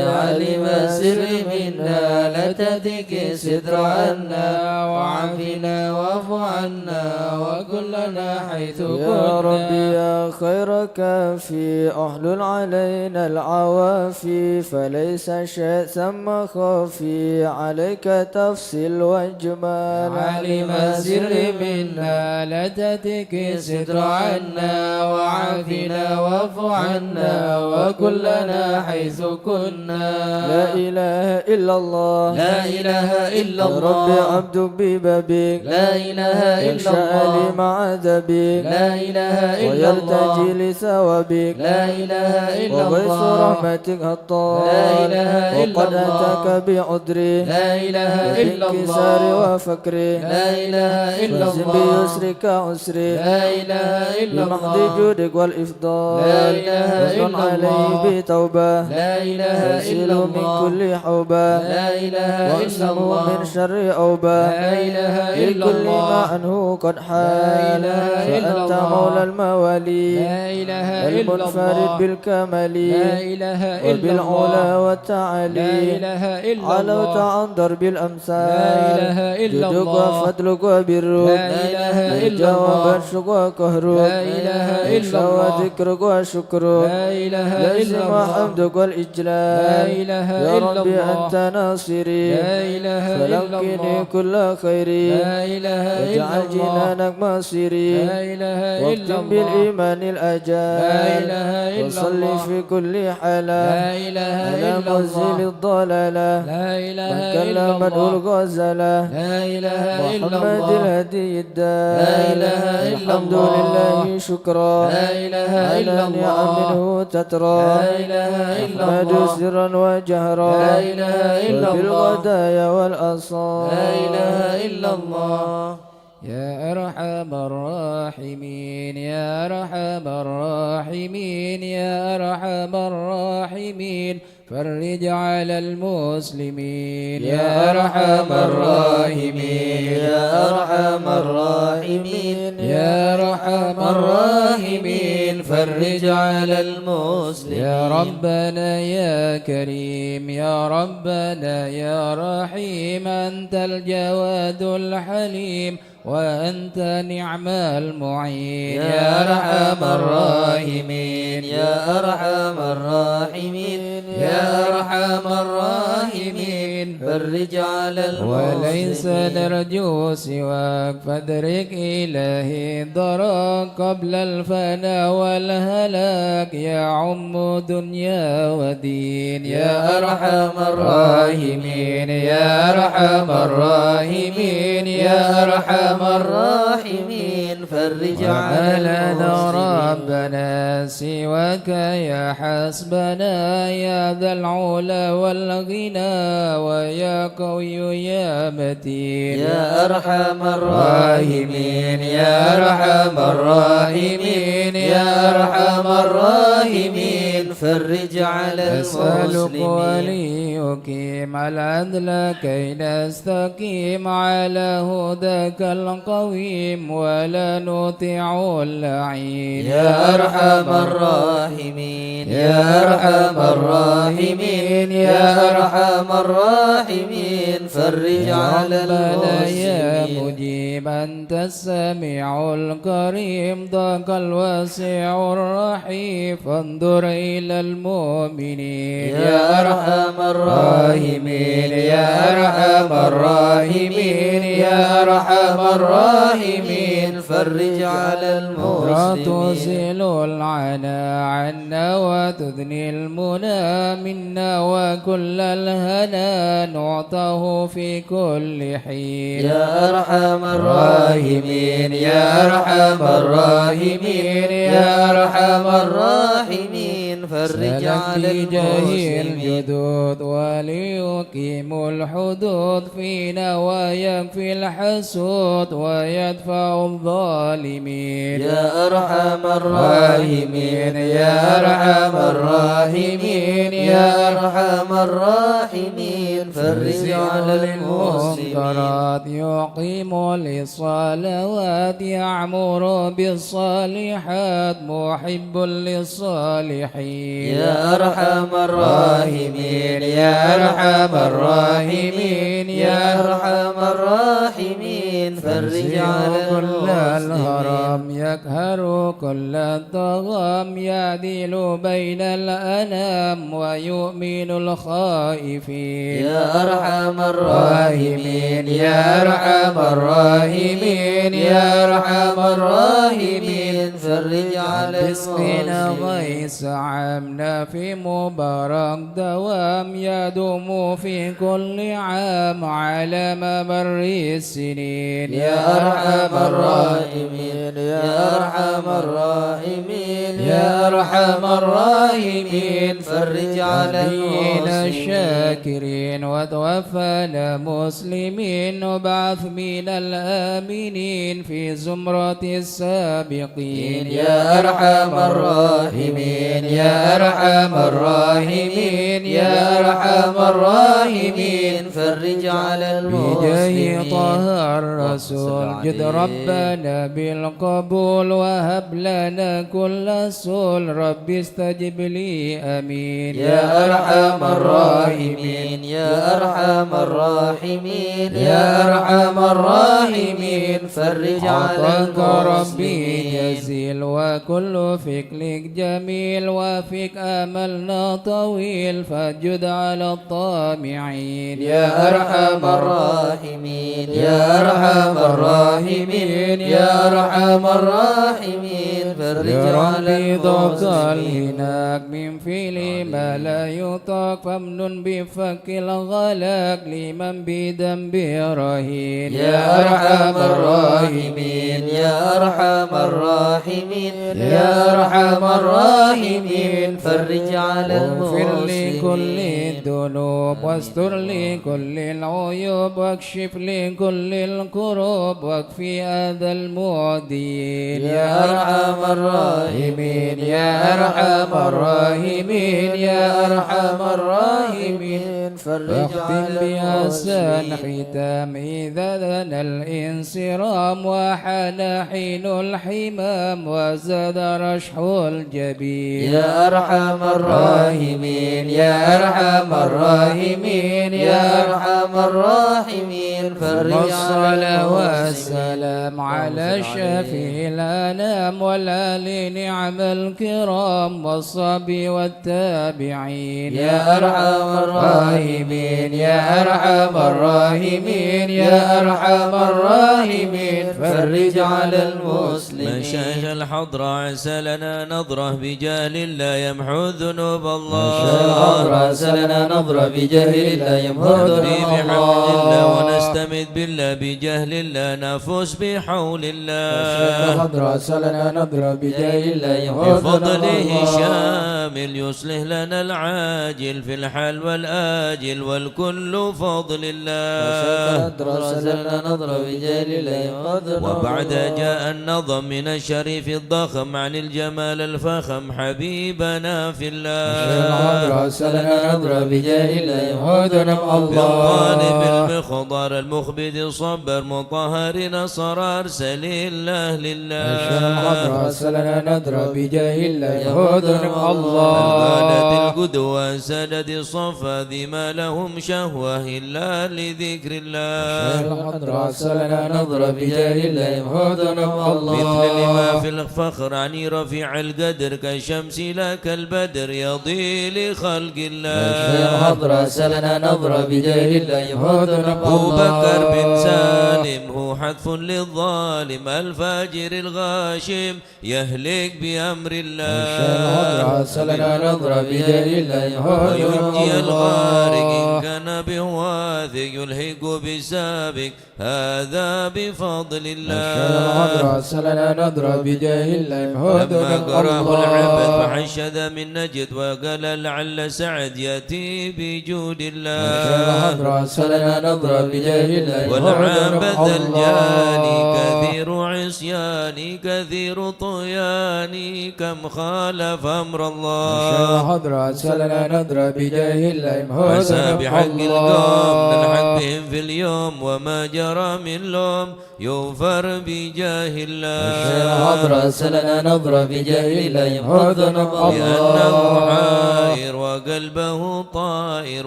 يا عالم السر منا لا تتك ستر عنا وعافنا واعف عنا وكلنا حيث يا ربي كنا. يا خير كافي احلل علينا العوافي فليس شيء ثم خافي عليك تفصيل واجمال. عالم السر منا لا تتك ستر عنا وعافنا واعف عنا وكلنا حيث كنا. لا إله إلا الله لا إله إلا يا رب الله. عبد ببابك لا إله إن إلا شاء لي الله. مع ذبك لا إله إلا الله. ويرتجي لثوابك لا إله إلا وغيث الله. رحمتك هطال لا إله إلا وقد الله. أتاك بعذري لا إله إلا بانكسار الله. وفكري لا إله إلا فازم الله. بيسرك عسري لا إله إلا بمحض الله. جودك والإفضال لا إله وزن إلا علي الله. بتوبة لا إله وانسل إلا من الله. كل حوبة لا إله إلا واقسم الله. من شر أوبة لا إله إلا لكل ما الله. عنه قد حال لا إله إلا فأنت الله. مولى الموالي لا إله إلا المنفرد الله. بالكمال لا إله إلا وبالعلا الله. والتعالي لا إله إلا علوت الله. عن ضرب الأمثال لا إله إلا جودك الله. وفضلك وبرك لا إله إلا جواب الله. الشك وقهرك لا إله إلا الله. وذكرك وشكرك لا إله إلا لازم الله. حمدك والإجلال لا إله يا إلا ربي الله. أنت ناصري لا إله إلا فلقني الله. كل خيري لا إله إلا واجعل الله. جنانك مصيري لا إله إلا واختم الله. بالإيمان الأجال لا إله إلا وصلي الله. في كل حالة لا إله على إلا منزل الله. الضلالة لا إله من إلا كلمته الله. الغزلة لا إله إلا محمد الله. الهدي الدال لا إله إلا الحمد الله. لله شكرا لا إله على إلا نعم الله. منه تترى لا إله إلا أحمد الله. سرا وجهرا لا إله إلا الله. وبالغدايا والأصال لا إله إلا الله. يا أرحم الراحمين يا أرحم الراحمين يا أرحم الراحمين فرج على المسلمين يا أرحم الراحمين يا أرحم الراحمين يا أرحم الراحمين فرج على المسلمين. يا ربنا يا كريم يا ربنا يا رحيم أنت الجواد الحليم وأنت نعم المعين يا أرحم الراحمين يا أرحم الراحمين يا أرحم الراحمين فرج على المسلمين. وليس نرجو سواك فادرك إلهي الضراك قبل الفناء والهلاك يا عم دنيا ودين يا أرحم الراحمين يا أرحم الراحمين يا أرحم الراحمين فرج على لنا المسلمين. ربنا سواك يا حسبنا يا ذا العلا والغنى ويا قوي يا متين يا أرحم الراحمين يا أرحم الراحمين يا أرحم الراحمين فرج على أسألك المسلمين. وليقيم العدل كي نستقيم على هداك القويم ولا نطيع اللعين يا أرحم الراحمين يا أرحم الراحمين يا أرحم الراحمين فرج على ربنا يا المسلمين. مجيب أنت السميع الكريم ضاق الواسع الرحيم فانظر إلى المؤمنين يا أرحم الراحمين يا أرحم الراحمين يا أرحم الراحمين فرج على المسلمين. تزيل العنا عنا وتدني المنى منا وكل الهنا نعطه في كل حين يا أرحم الراحمين يا أرحم الراحمين يا أرحم الراحمين فرج على بجاه المسلمين. الجدود وليقيم الحدود فينا ويكفي الحسود ويدفع الظالمين يا أرحم الراحمين يا أرحم الراحمين يا أرحم الراحمين فرج على المسلمين. المنكرات يقيم للصلوات يعمر بالصالحات محب للصالحين يا أرحم الراحمين يا أرحم الراحمين يا أرحم الراحمين فرج على كل المسلمين. الهرم يقهر كل الطغام يعدل بين الأنام ويؤمن الخائفين يا أرحم الراحمين يا أرحم الراحمين يا أرحم الراحمين فرج على بسقنا المسلمين. غيث عامنا في مبارك دوام يدوم في كل عام على ممر السنين يا أرحم الراحمين يا أرحم الراحمين يا أرحم الراحمين فرج على المسلمين المسلمين. الشاكرين وتوفنا مسلمين وبعث من الآمنين في زمرة السابقين يا أرحم الراحمين يا أرحم الراحمين يا أرحم الراحمين فرج على بجاه المسلمين. طه الرسول جد ربنا بالقبول وهب لنا كل سول رب استجب لي امين يا أرحم الراحمين يا أرحم الراحمين يا أرحم الراحمين فرج على عطاك ربي المسلمين. جزيل وكل فكرك جميل وفيك املنا طويل فجد على الطامعين يا أرحم الراحمين يا أرحم الراحمين يا أرحم الراحمين فرج يا على ربي ذوق المسلمين. الهناك من فعل ما لا يطاق فمن بفك الغلاك لمن بذنبه رهين يا أرحم الراحمين يا أرحم الراحمين يا أرحم الراحمين فرج على واغفر لكل المسلمين. الذنوب واستر لكل العيوب واكشف لكل الكروب واكفي أذى المعدين يا أرحم الراحمين يا أرحم الراحمين يا أرحم الراحمين فرج واختم على بأحسن المسلمين ختام إذا لنا الانصرام وحان حين الحمام وزاد رشح الجبين يا أرحم الراحمين يا أرحم الراحمين يا أرحم الراحمين فرج على والصلاة المسلمين والسلام على شفيع الأنام والآل نعم الكرام والصحب والتابعين يا أرحم الراحمين يا أرحم الراحمين يا أرحم الراحمين فرج على المسلمين مشايخ الحضرة عسى لنا نظرة بجهل لا يمحو ذنوب الله الحضرة سلنا نظرة بجهل لا يمحو ذنوب بحمد الله الله ونستمد بالله بجهل الله نفوس بحول الله الحضرة سلنا نضرب بجاه لا يمحو ذنوب بفضله الله شامل يصلح لنا العاجل في الحال والآجل والكل فضل الله سلنا نظرة بجهل لا يمحو ذنوب وبعد الله جاء النظم من الشريف الضخم عن الجمال الفخم حبيبنا في الله الحضرة سلنا نضرب بجاه لا يمحو ذنوب بالطالب الله المخضر المخبد الصبر مطهر نصر أرسل الله لله الحضرة سلنا نضرب بجاه لا يمحو ذنوب الله قالت القدوة سدد الصفا ذي ما لهم شهوة إلا لذكر الله الحضرة سلنا نضرب بجاه لا يمحو ذنوب مثل لما الله في الفخر عني رفيع القدر كالشمس لا كالبدر يضي لخلق الله الحضرة سلنا نظرة بجاه لا يمحو ذنوب أبو بكر بن الله سالم هو حذف للظالم الفاجر الغاشم يهلك بأمر الله الحضرة سلنا نضرب بجاه لا يمحو ذنوب وينجي الغارق إن الله كان به واثق يلحق بسابق هذا بفضل الله الحضرة سلنا نضرب بجاه لا يمحو لما ذنوب قرأه العبد الله فحشد من نجد وقال لعل سعد يأتي بجود الله الحضرة سلنا نضرب بجاه لا يمحو والعبد ذنوب الجاني الله كثير عصياني كثير طغياني كم خالف أمر الله الحضرة سلنا نضرب بجاه لا يمحو عسى ذنوب بحق القوم نلحق الله بهم في اليوم وما جرى من لوم يغفر بجاه الله الحضرة سلنا نظرة بجاه لا يمحو ذنوب لأنه الله حائر وقلبه طائر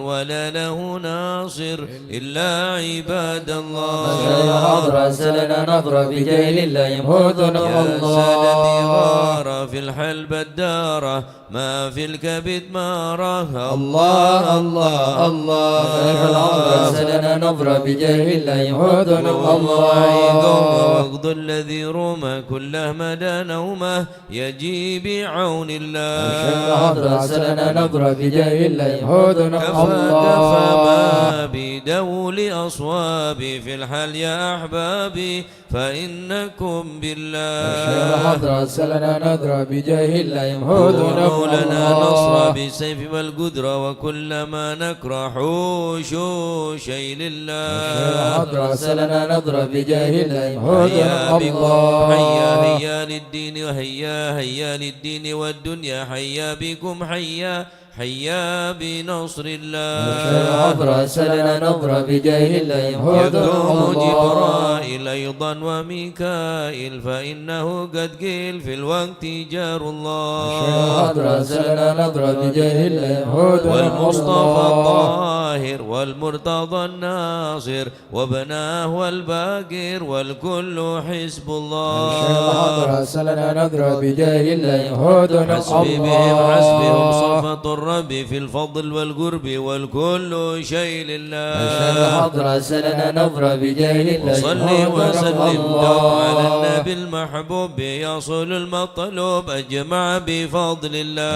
ولا له ناصر إلا عباد الله الحضرة سلنا نظرة بجاه لا يمحو ذنوب يا سادتي الله غارة في الحلبة الدارة ما في الكبد مارة الله الله الله الحضرة سلنا نظرة بجاه لا يمحو ذنوب والله الله وقض الذي رمى كله مدى نومه يجي بعون الله الحضرة سلنا نظرة بجاه لا يمحو ذنوب كفى ما الله بدول أصوابي في الحال يا أحبابي فإنكم بالله الحضرة سلنا نضرب بجاه لا يمحو ذنوب كونوا لنا نصر الله بالسيف والقدرة وكلما نكره شيء لله الحضرة سلنا نضرب بجاه لا يمحو هيا ذنوب بكم الله هيا هيا للدين وهيا هيا للدين والدنيا هيا بكم هيا هيا بنصر الله الحضرة سلنا نظرة بجاه لا يمحو يقوم ذنوب الله جبرائيل أيضا وميكائيل فإنه قد قيل في الوقت جار الله الحضرة سلنا نظرة بجاه لا يمحو ذنوب والمصطفى الله الطاهر والمرتضى الناصر وابناه والباقر والكل حزب الله الحضرة سلنا نضرب بجاه لا يمحو ذنوب حسبي بهم حسبهم صفة الرب في الفضل والقرب والكل شيء لله الحضرة سلنا نظرة بجاه لا وصلي يمحو ذنوب وسلم دوم على الله النبي المحبوب يصل المطلوب أجمع بفضل الله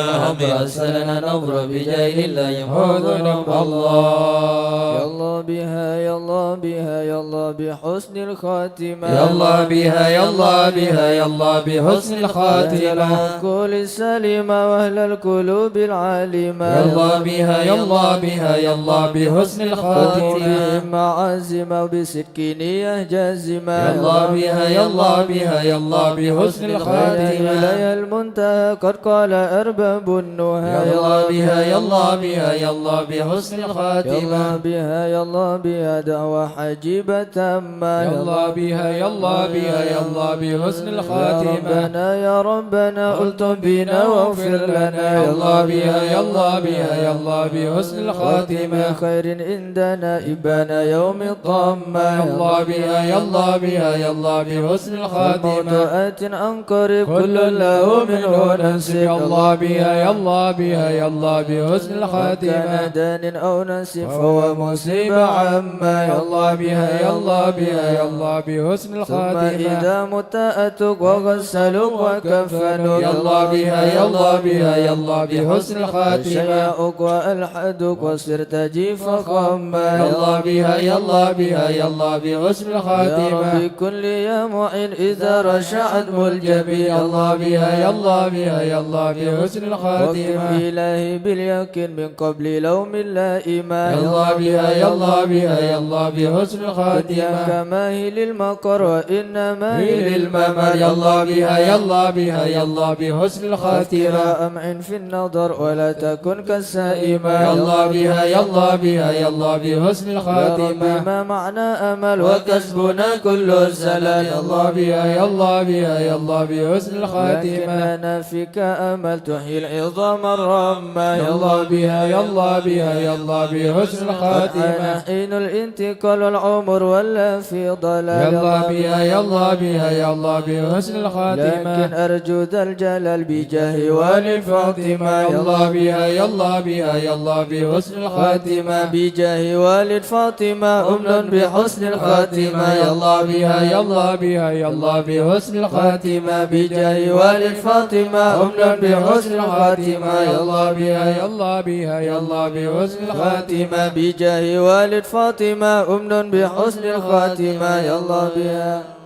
الحضرة سلنا نظرة بجاه لا يمحو ذنوب الله يلا بها يلا بها يلا بحسن الخاتمة يلا بها يلا بها يلا بحسن الخاتمة كل السليمة وأهل القلوب العظيمة عالما يا الله بها يا الله بها يا الله بحسن الخاتمة معازمة بصدق نية جازمة يا الله بها يا الله بها يا الله بحسن الخاتمة إلي المنتهى قد قال أرباب النهى يا الله بها يا الله بها يا الله بحسن يا الله الخاتمة بها يا الله بها دعوة حجيبة ما يا الله بها يا الله بها يا الله بحسن يا الخاتمة ربنا يا ربنا ألطف بنا واغفر لنا يا الله بها يا الله بها يا الله بحسن الخاتمة خير عندنا إبانا يوم الطامة يا الله بها يا الله بها يا الله بحسن الخاتمة آت عن قريب كل له منه ننسب يا الله بها يا الله بها يا الله بحسن الخاتمة كان دان أو نسب فهو مصيبة عما يا الله بها يا الله بها يا الله بحسن ثم الخاتمة إذا مت أتوك وغسلوك وكفنوك يا الله بها يا الله بها يا الله بحسن الخاتمة شيعوك وألحدوك وصرت جيف خما يا الله بها يا الله بها يا الله بحسن يا الخاتمة ربي كل يا معين إذا رشعت ملجبي يا الله بها يا الله بها يا الله بحسن وكم الخاتمة إلهي باليقين من قبل لوم اللائمة يا الله بها يا الله بها يا الله بحسن الدنيا الخاتمة كما هي للمقر وإنما هي هي للممر للممر يا الله بها يا الله بها يا الله بحسن الخاتمة أمع في النظر ولا تكن كالسائمة يا الله بها يا الله بها يا الله بحسن يا ربي الخاتمة ما معنى أمل وكسبنا كل الزلل يا الله بها يا الله بها يا الله بحسن الخاتمة لكننا فيك أمل تحيي العظام الرمة يا الله بها يا الله بها يا الله بحسن الخاتمة حين الانتقال والعمر ولا في ضلال يا الله بها يا الله بها يا الله بحسن لكن الخاتمة أرجو ذا الجلال بجاه والي فاطمة يا الله بها يا الله بها يا الله بحسن الخاتمة بجاه والد فاطمة أمن بحسن الخاتمة يا الله بها يا الله بها يا الله بحسن الخاتمة بجاه والد فاطمة أمن بحسن الخاتمة يا الله بها يا الله بها يا الله بحسن الخاتمة بجاه والد فاطمة أمن بحسن الخاتمة يا الله بها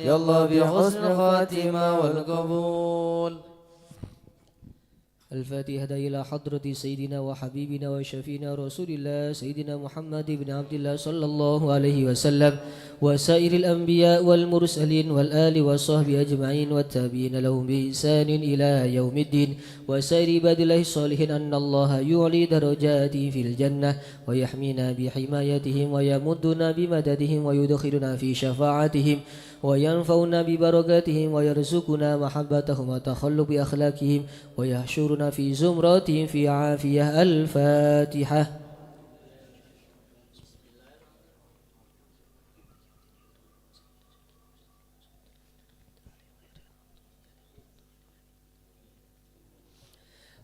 يا الله بحسن الخاتمة والقبول. الفاتحة إلى حضرة سيدنا وحبيبنا وشفينا رسول الله سيدنا محمد بن عبد الله صلى الله عليه وسلم وسائر الأنبياء والمرسلين والآل والصحب أجمعين والتابعين لهم بإحسان إلى يوم الدين وسائر عباد الله الصالحين أن الله يعلي درجاتهم في الجنة ويحمينا بحمايتهم ويمدنا بمددهم ويدخلنا في شفاعتهم وينفعنا ببركاتهم ويرزقنا محبتهم وتخلق بأخلاقهم ويحشرنا في زمراتهم في عافية. الفاتحة.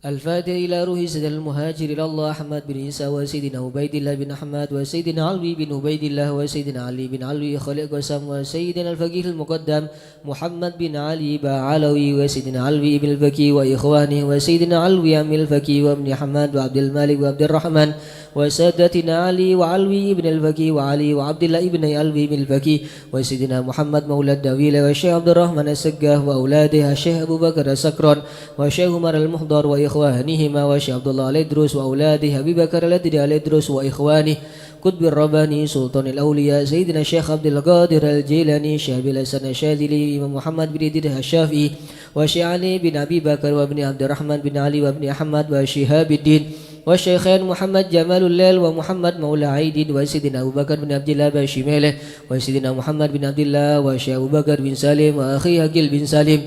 الفاتحة إلى روح سيد المهاجر إلى الله أحمد بن عيسى وسيدنا عبيد الله بن أحمد وسيدنا علوي بن عبيد الله وسيدنا علي بن علوي خلق قسم وسيدنا الفقيه المقدم محمد بن علي بعلوي وسيدنا علوي بن الفقيه وإخوانه وسيدنا علوي عم الفقيه وابن حماد وعبد الملك وعبد الرحمن وسادتنا علي وعلوي بن الفقيه وعلي وعبد الله بن علوي بن الفقيه وسيدنا محمد مولى الدويل والشيخ عبد الرحمن السقاه وأولاده الشيخ أبو بكر السكران والشيخ عمر المحضر وإخوانهما والشيخ عبد الله الإدروس وأولاده أبي بكر الأدري الإدروس وإخوانه قطب الرباني سلطان الأولياء سيدنا الشيخ عبد القادر الجيلاني شيخ الحسن الشاذلي إمام محمد بن إدريس الشافعي وشيخ علي بن أبي بكر وابن عبد الرحمن بن علي وابن أحمد وشهاب الدين والشيخين محمد جمال الليل ومحمد مولى عيد وسيدنا أبو بكر بن عبد الله بشماله وسيدنا محمد بن عبد الله وشيخ أبو بكر بن سالم وأخيه هقيل بن سالم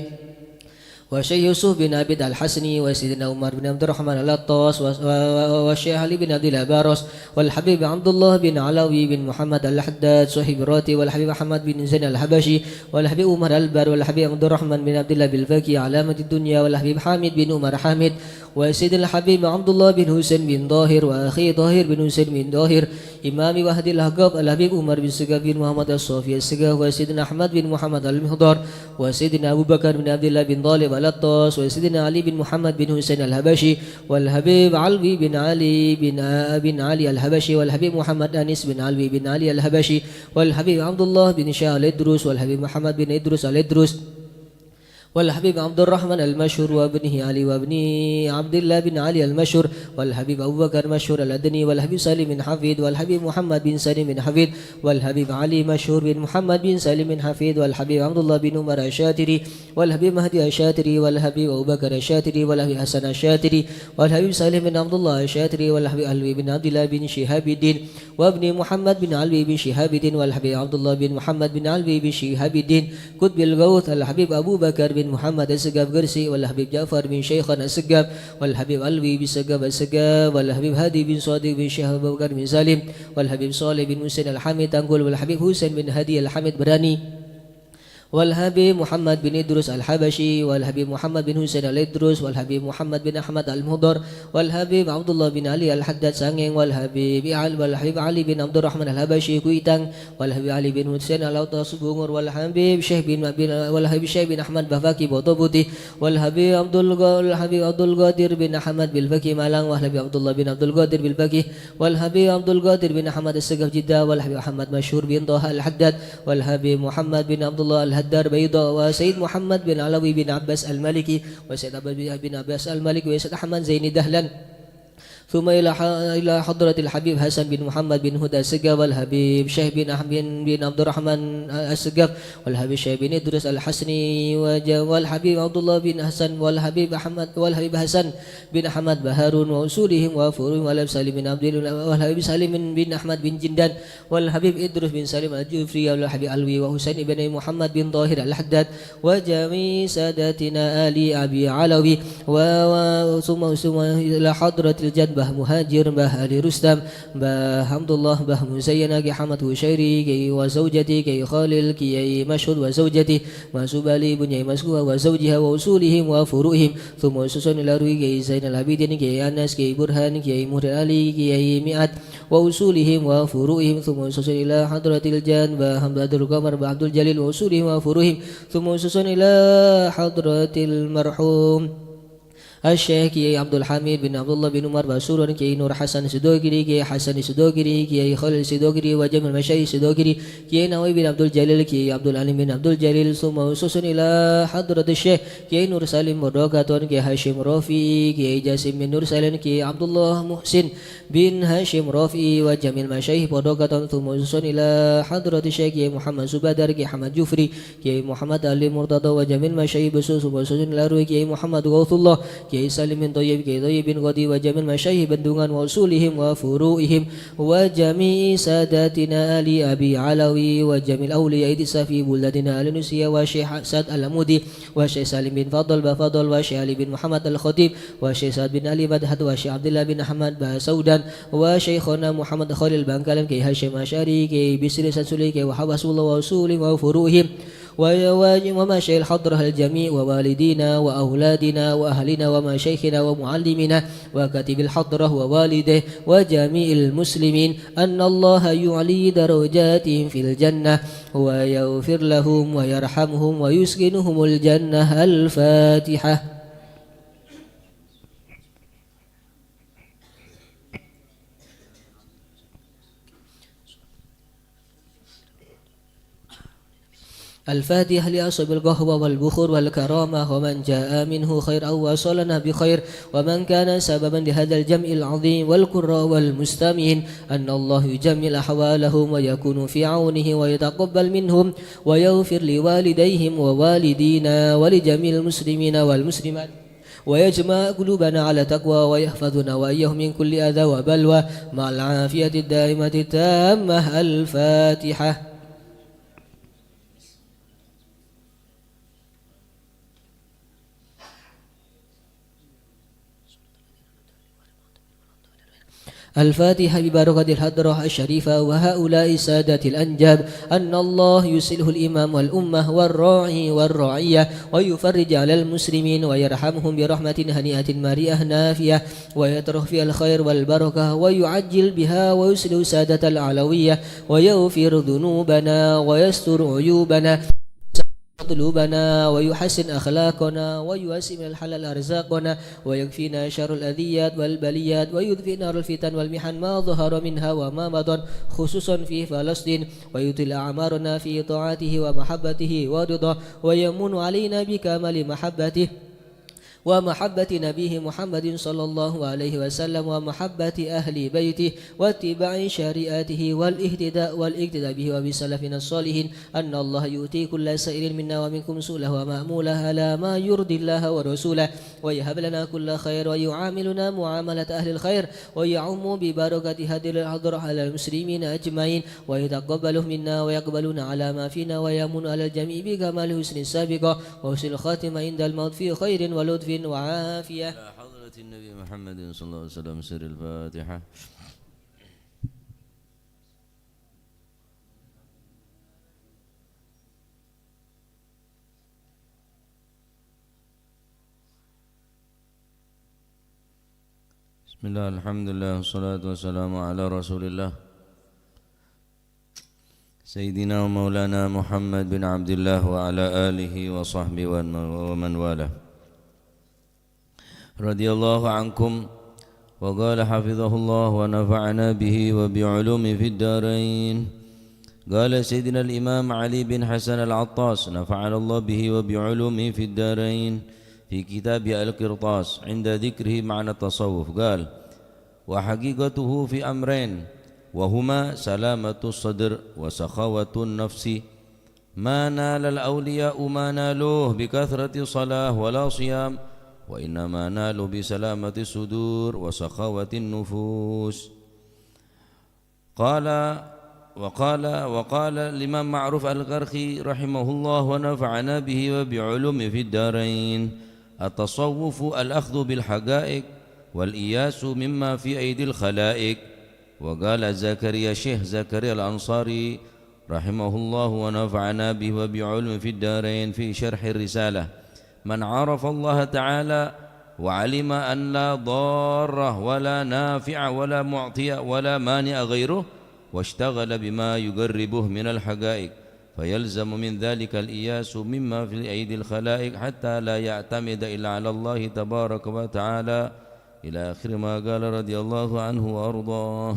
وشيخ يوسف بن عبد الحسني وسيدنا عمر بن عبد الرحمن الأطاس والشيخ علي بن عبد الله بارس والحبيب عبد الله بن علوي بن محمد الحداد صاحب الراتي والحبيب أحمد بن زين الحبشي والحبيب عمر البر والحبيب عبد الرحمن بن عبد الله بالفكي علامة الدنيا والحبيب حامد بن عمر حامد وسيدنا الحبيب عبد الله بن حسين بن ظاهر وأخي ظاهر بن حسين بن ظاهر إمام وحد الأحقاب الحبيب عمر بن سقاف بن محمد الصوفي السقاف وسيدنا أحمد بن محمد المحضر وسيدنا أبو بكر بن عبد الله بن طالب الأطاس وسيدنا علي بن محمد بن حسين الحبشي والحبيب علوي بن علي بن علي الحبشي والحبيب محمد أنيس بن علوي بن علي الحبشي والحبيب عبد الله بن شاه الإدروس والحبيب محمد بن إدروس الإدروس والحبيب عبد الرحمن المشهور وابنه علي وابن عبد الله بن علي المشهور والحبيب أبو بكر مشهور الأدني والحبيب سالم بن حفيد والحبيب محمد بن سالم بن حفيد والحبيب علي مشهور بن محمد بن سالم بن حفيد والحبيب عبد الله بن عمر الشاتري والحبيب مهدي الشاتري والحبيب أبو بكر الشاتري والحبيب حسن الشاتري والحبيب سالم بن عبد الله الشاتري والحبيب علي بن عبد الله بن شهاب الدين وابن محمد بن علي بن شهاب الدين والحبيب عبد الله بن محمد بن علي بن شهاب الدين كتب الغوث الحبيب أبو بكر بن محمد السقاف قرسي والحبيب جعفر بن شيخنا السقاف والحبيب علوي بن سقاف السقاف والحبيب هادي بن صادق بن شهاب أبو بكر بن سالم والحبيب صالح بن حسين الحميد تنقل والحبيب حسين بن هادي الحميد براني والحبيب محمد بن إدريس الحبشي والحبيب محمد بن حسين الإدريس والحبيب محمد بن أحمد المهدر والحبيب عبد الله بن علي الحداد سانغين والحبيب علي بن عبد الرحمن الحبشي كويتان والحبيب علي بن حسين الأوطاس بونغور والحبيب شيخ بن أحمد بفاكي بوطوبوتي والحبيب عبد القادر بن أحمد بالفكي مالان والحبيب عبد الله بن عبد القادر بالفكي والحبيب عبد القادر بن أحمد السقف جدة والحبيب محمد مشهور بن طه الحداد والحبيب محمد بن عبد الله الدار بيضاء وسيد محمد بن علوي بن عباس المالكي وسيد بن عباس المالكي وسيد أحمد زين دهلان ثم إلى حضرة الحبيب حسن بن محمد بن هدى السقاف والحبيب شيخ بن عبد الرحمن السقاف والحبيب شيخ بن إدريس الحسني والحبيب عبد الله بن حسن والحبيب حسن بن أحمد بهارون وأصولهم وفروعهم والحبيب سالم بن أحمد بن جندان والحبيب إدريس بن سالم الجوفري والحبيب علوي وحسين بن محمد بن طاهر الحداد وجميع ساداتنا آل أبي علوي ثم إلى حضرة الجد مهاجر به علي رستم به حمد الله به مزينة كي حمد وشيري كي وزوجتي كي خالل كي مشهد وزوجتي مسوب علي بن مسكوه وزوجها وأصولهم وفروعهم ثم سسن إلى روي كي زين العابدين كي أنس كي برهان كي مهر علي كي مئات وأصولهم وفروعهم ثم سسن إلى حضرة الجان به حمد عبد القمر به عبد الجليل وأصولهم وفروعهم ثم سسن إلى حضرة المرحوم الشيخ كي عبد الحميد بن عبد الله بن عمر بسور كي نور حسن سدوغري كي حسن سدوغري كي خالد سدوغري وجمع المشايخ سدوغري كي نووي بن عبد الجليل كي عبد العليم بن عبد الجليل ثم وصوص إلى حضرة الشيخ كي نور سالم مردوكاتون كي هاشم رافي كي جاسم بن نور سالم كي عبد الله محسن بن هاشم رافي وجمع المشايخ مردوكاتون ثم وصوص إلى حضرة الشيخ كي محمد سبادر كي حمد جفري كي محمد علي مرتضى وجمع المشايخ بسوس وصوص إلى روي كي محمد غوث الله كي سالم بن طيب كي طيب بن غدي وجميع المشايخ بندونgan وأصولهم وفروعهم وجميع ساداتنا آل أبي علوي وجميع الأولياء في بلدنا آل نسيا وشيخ سعد العمودي وشيخ سالم بن فضل بفضل وشيخ علي بن محمد الخطيب وشيخ سعد بن علي مدحت وشيخ عبد الله بن أحمد بسودان وشيخنا محمد خليل بن كي هاشم أشعري كي بسر سنسولي كي وحبس الله وأصولهم وفروعهم ومشايخ الحضرة الجميع ووالدينا وأولادنا وأهلنا ومشايخنا ومعلمنا وكاتب الحضرة ووالده وجميع المسلمين أن الله يعلي درجاتهم في الجنة ويغفر لهم ويرحمهم ويسكنهم الجنة. الفاتحة. الفاتحة لأصحاب القهوة والبخور والكرامة ومن جاء منه خير أو وصلنا بخير ومن كان سببا لهذا الجمع العظيم والقراء والمستمعين أن الله يجمل أحوالهم ويكون في عونه ويتقبل منهم ويغفر لوالديهم ووالدينا ولجميع المسلمين والمسلمات ويجمع قلوبنا على تقوى ويحفظنا وإياهم من كل أذى وبلوى مع العافية الدائمة التامة. الفاتحة. الفاتحة ببركة الحضرة الشريفة وهؤلاء السادة الأنجاب أن الله يسله الإمام والأمة والراعي والراعية ويفرج على المسلمين ويرحمهم برحمة هنيئة مريئة نافية ويترك فيها الخير والبركة ويعجل بها ويسله سادة العلوية ويغفر ذنوبنا ويستر عيوبنا قلوبنا ويحسن أخلاقنا ويوسع من الحلال أرزاقنا ويكفينا شر الأذيات والبليات ويدفئ نار الفتن والمحن ما ظهر منها وما بطن خصوصا في فلسطين ويطيل أعمارنا في طاعته ومحبته ورضاه ويمن علينا بكمال محبته ومحبة نبيه محمد صلى الله عليه وسلم ومحبة أهل بيته واتباع شريعته والاقتداء به وبسلفنا الصالحين أن الله يؤتي كل سائر منا ومنكم سؤله ومأموله على ما يرضي الله ورسوله ويهب لنا كل خير ويعاملنا معاملة أهل الخير ويعم ببركة هذه الحضرة على المسلمين أجمعين ويتقبله منا ويقبلنا على ما فينا ويمن على الجميع بكمال حسن السابقة وحسن الخاتمة عند الموت في خير ولطف وعافية. إلى حضرة النبي محمد صلى الله عليه وسلم سر الفاتحة. بسم الله الحمد لله والصلاة والسلام على رسول الله سيدنا ومولانا محمد بن عبد الله وعلى آله وصحبه ومن والاه رضي الله عنكم وقال حفظه الله ونفعنا به وبعلومه في الدارين. قال سيدنا الإمام علي بن حسن العطاس نفعنا الله به وبعلومه في الدارين في كتاب القرطاس عند ذكره معنى التصوف قال وحقيقته في أمرين وهما سلامة الصدر وسخاوة النفس ما نال الأولياء ما نالوه بكثرة صلاة ولا صيام وإنما نالوا بسلامة الصدور وسخاوة النفوس. وقال الإمام معروف القرخي رحمه الله ونفعنا به وبعلومه في الدارين التصوف الأخذ بالحقائق والإياس مما في أيدي الخلائق. وقال زكريا شيخ زكريا الأنصاري رحمه الله ونفعنا به وبعلومه في الدارين في شرح الرسالة من عرف الله تعالى وعلم أن لا ضار ولا نافع ولا معطي ولا مانع غيره واشتغل بما يقربه من الحقائق فيلزم من ذلك الإياس مما في أيدي الخلائق حتى لا يعتمد إلا على الله تبارك وتعالى إلى آخر ما قال رضي الله عنه وأرضاه.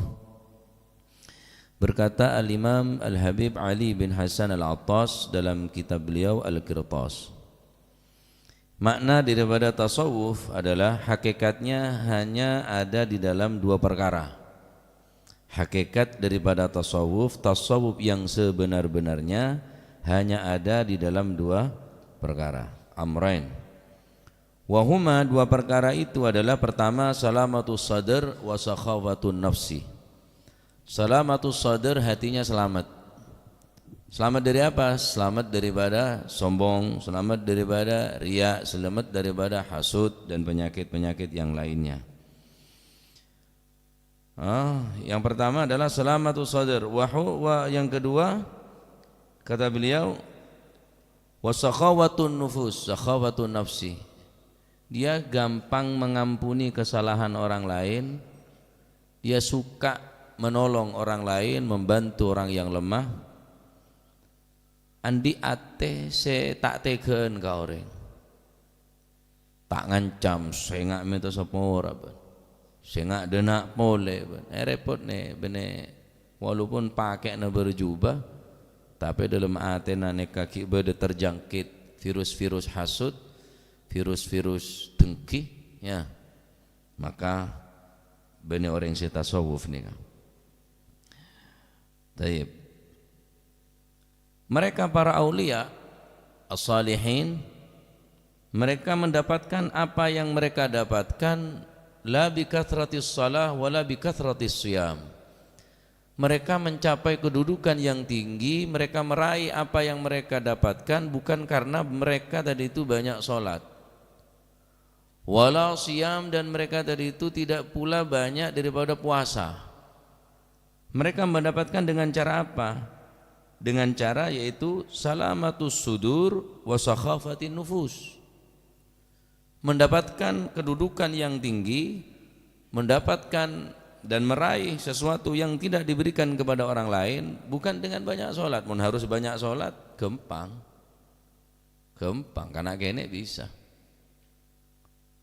Berkata Al-Imam Al-Habib Ali bin Hasan Al-Attas dalam kitab beliau Al-Qirtas, makna daripada tasawuf adalah hakikatnya hanya ada di dalam dua perkara. Hakikat daripada tasawuf, tasawuf yang sebenar-benarnya hanya ada di dalam dua perkara, amrain. Wahuma, dua perkara itu adalah pertama salamatus sadr wa sakhawatun nafsi. Salamatus sadr, hatinya selamat. Selamat dari apa? Selamat daripada sombong, selamat daripada riya, selamat daripada hasud dan penyakit-penyakit yang lainnya. Yang pertama adalah salamatus sadr. Yang kedua kata beliau wasakhawatun nufus, sakhawatun nafsi. Dia gampang mengampuni kesalahan orang lain. Dia suka menolong orang lain, membantu orang yang lemah. Andi ate se tak tegen ka orang. Tak ngancam saya ngak minta sapa ora ben. Saya ngak denak pole ben. Repot ne bene walaupun pakai na berjubah tapi dalam ate na ne kaki bede terjangkit virus-virus hasud, virus-virus dengki ya. Maka bene orang yang tasawuf ni kan. Taib. Mereka para aulia as-salihin, mereka mendapatkan apa yang mereka dapatkan la bi kathratis shalah wala bi kathratis siyam. Mereka mencapai kedudukan yang tinggi, mereka meraih apa yang mereka dapatkan bukan karena mereka tadi itu banyak sholat wala siyam, dan mereka tadi itu tidak pula banyak daripada puasa. Mereka mendapatkan dengan cara apa? Dengan cara yaitu salamatus sudur wa sakhafatin nufus. Mendapatkan kedudukan yang tinggi, mendapatkan dan meraih sesuatu yang tidak diberikan kepada orang lain bukan dengan banyak sholat. Mun harus banyak sholat gampang. gampang karena kene bisa.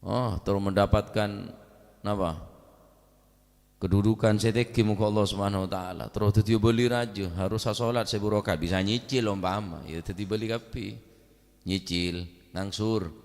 Oh, terus mendapatkan apa? Kedudukan seteki muka Allah Subhanahu wa taala. Terus dadi beli raja, harus salat sepuro bisa nyicil umpama. Ya dadi beli kapi. Nyicil nang sur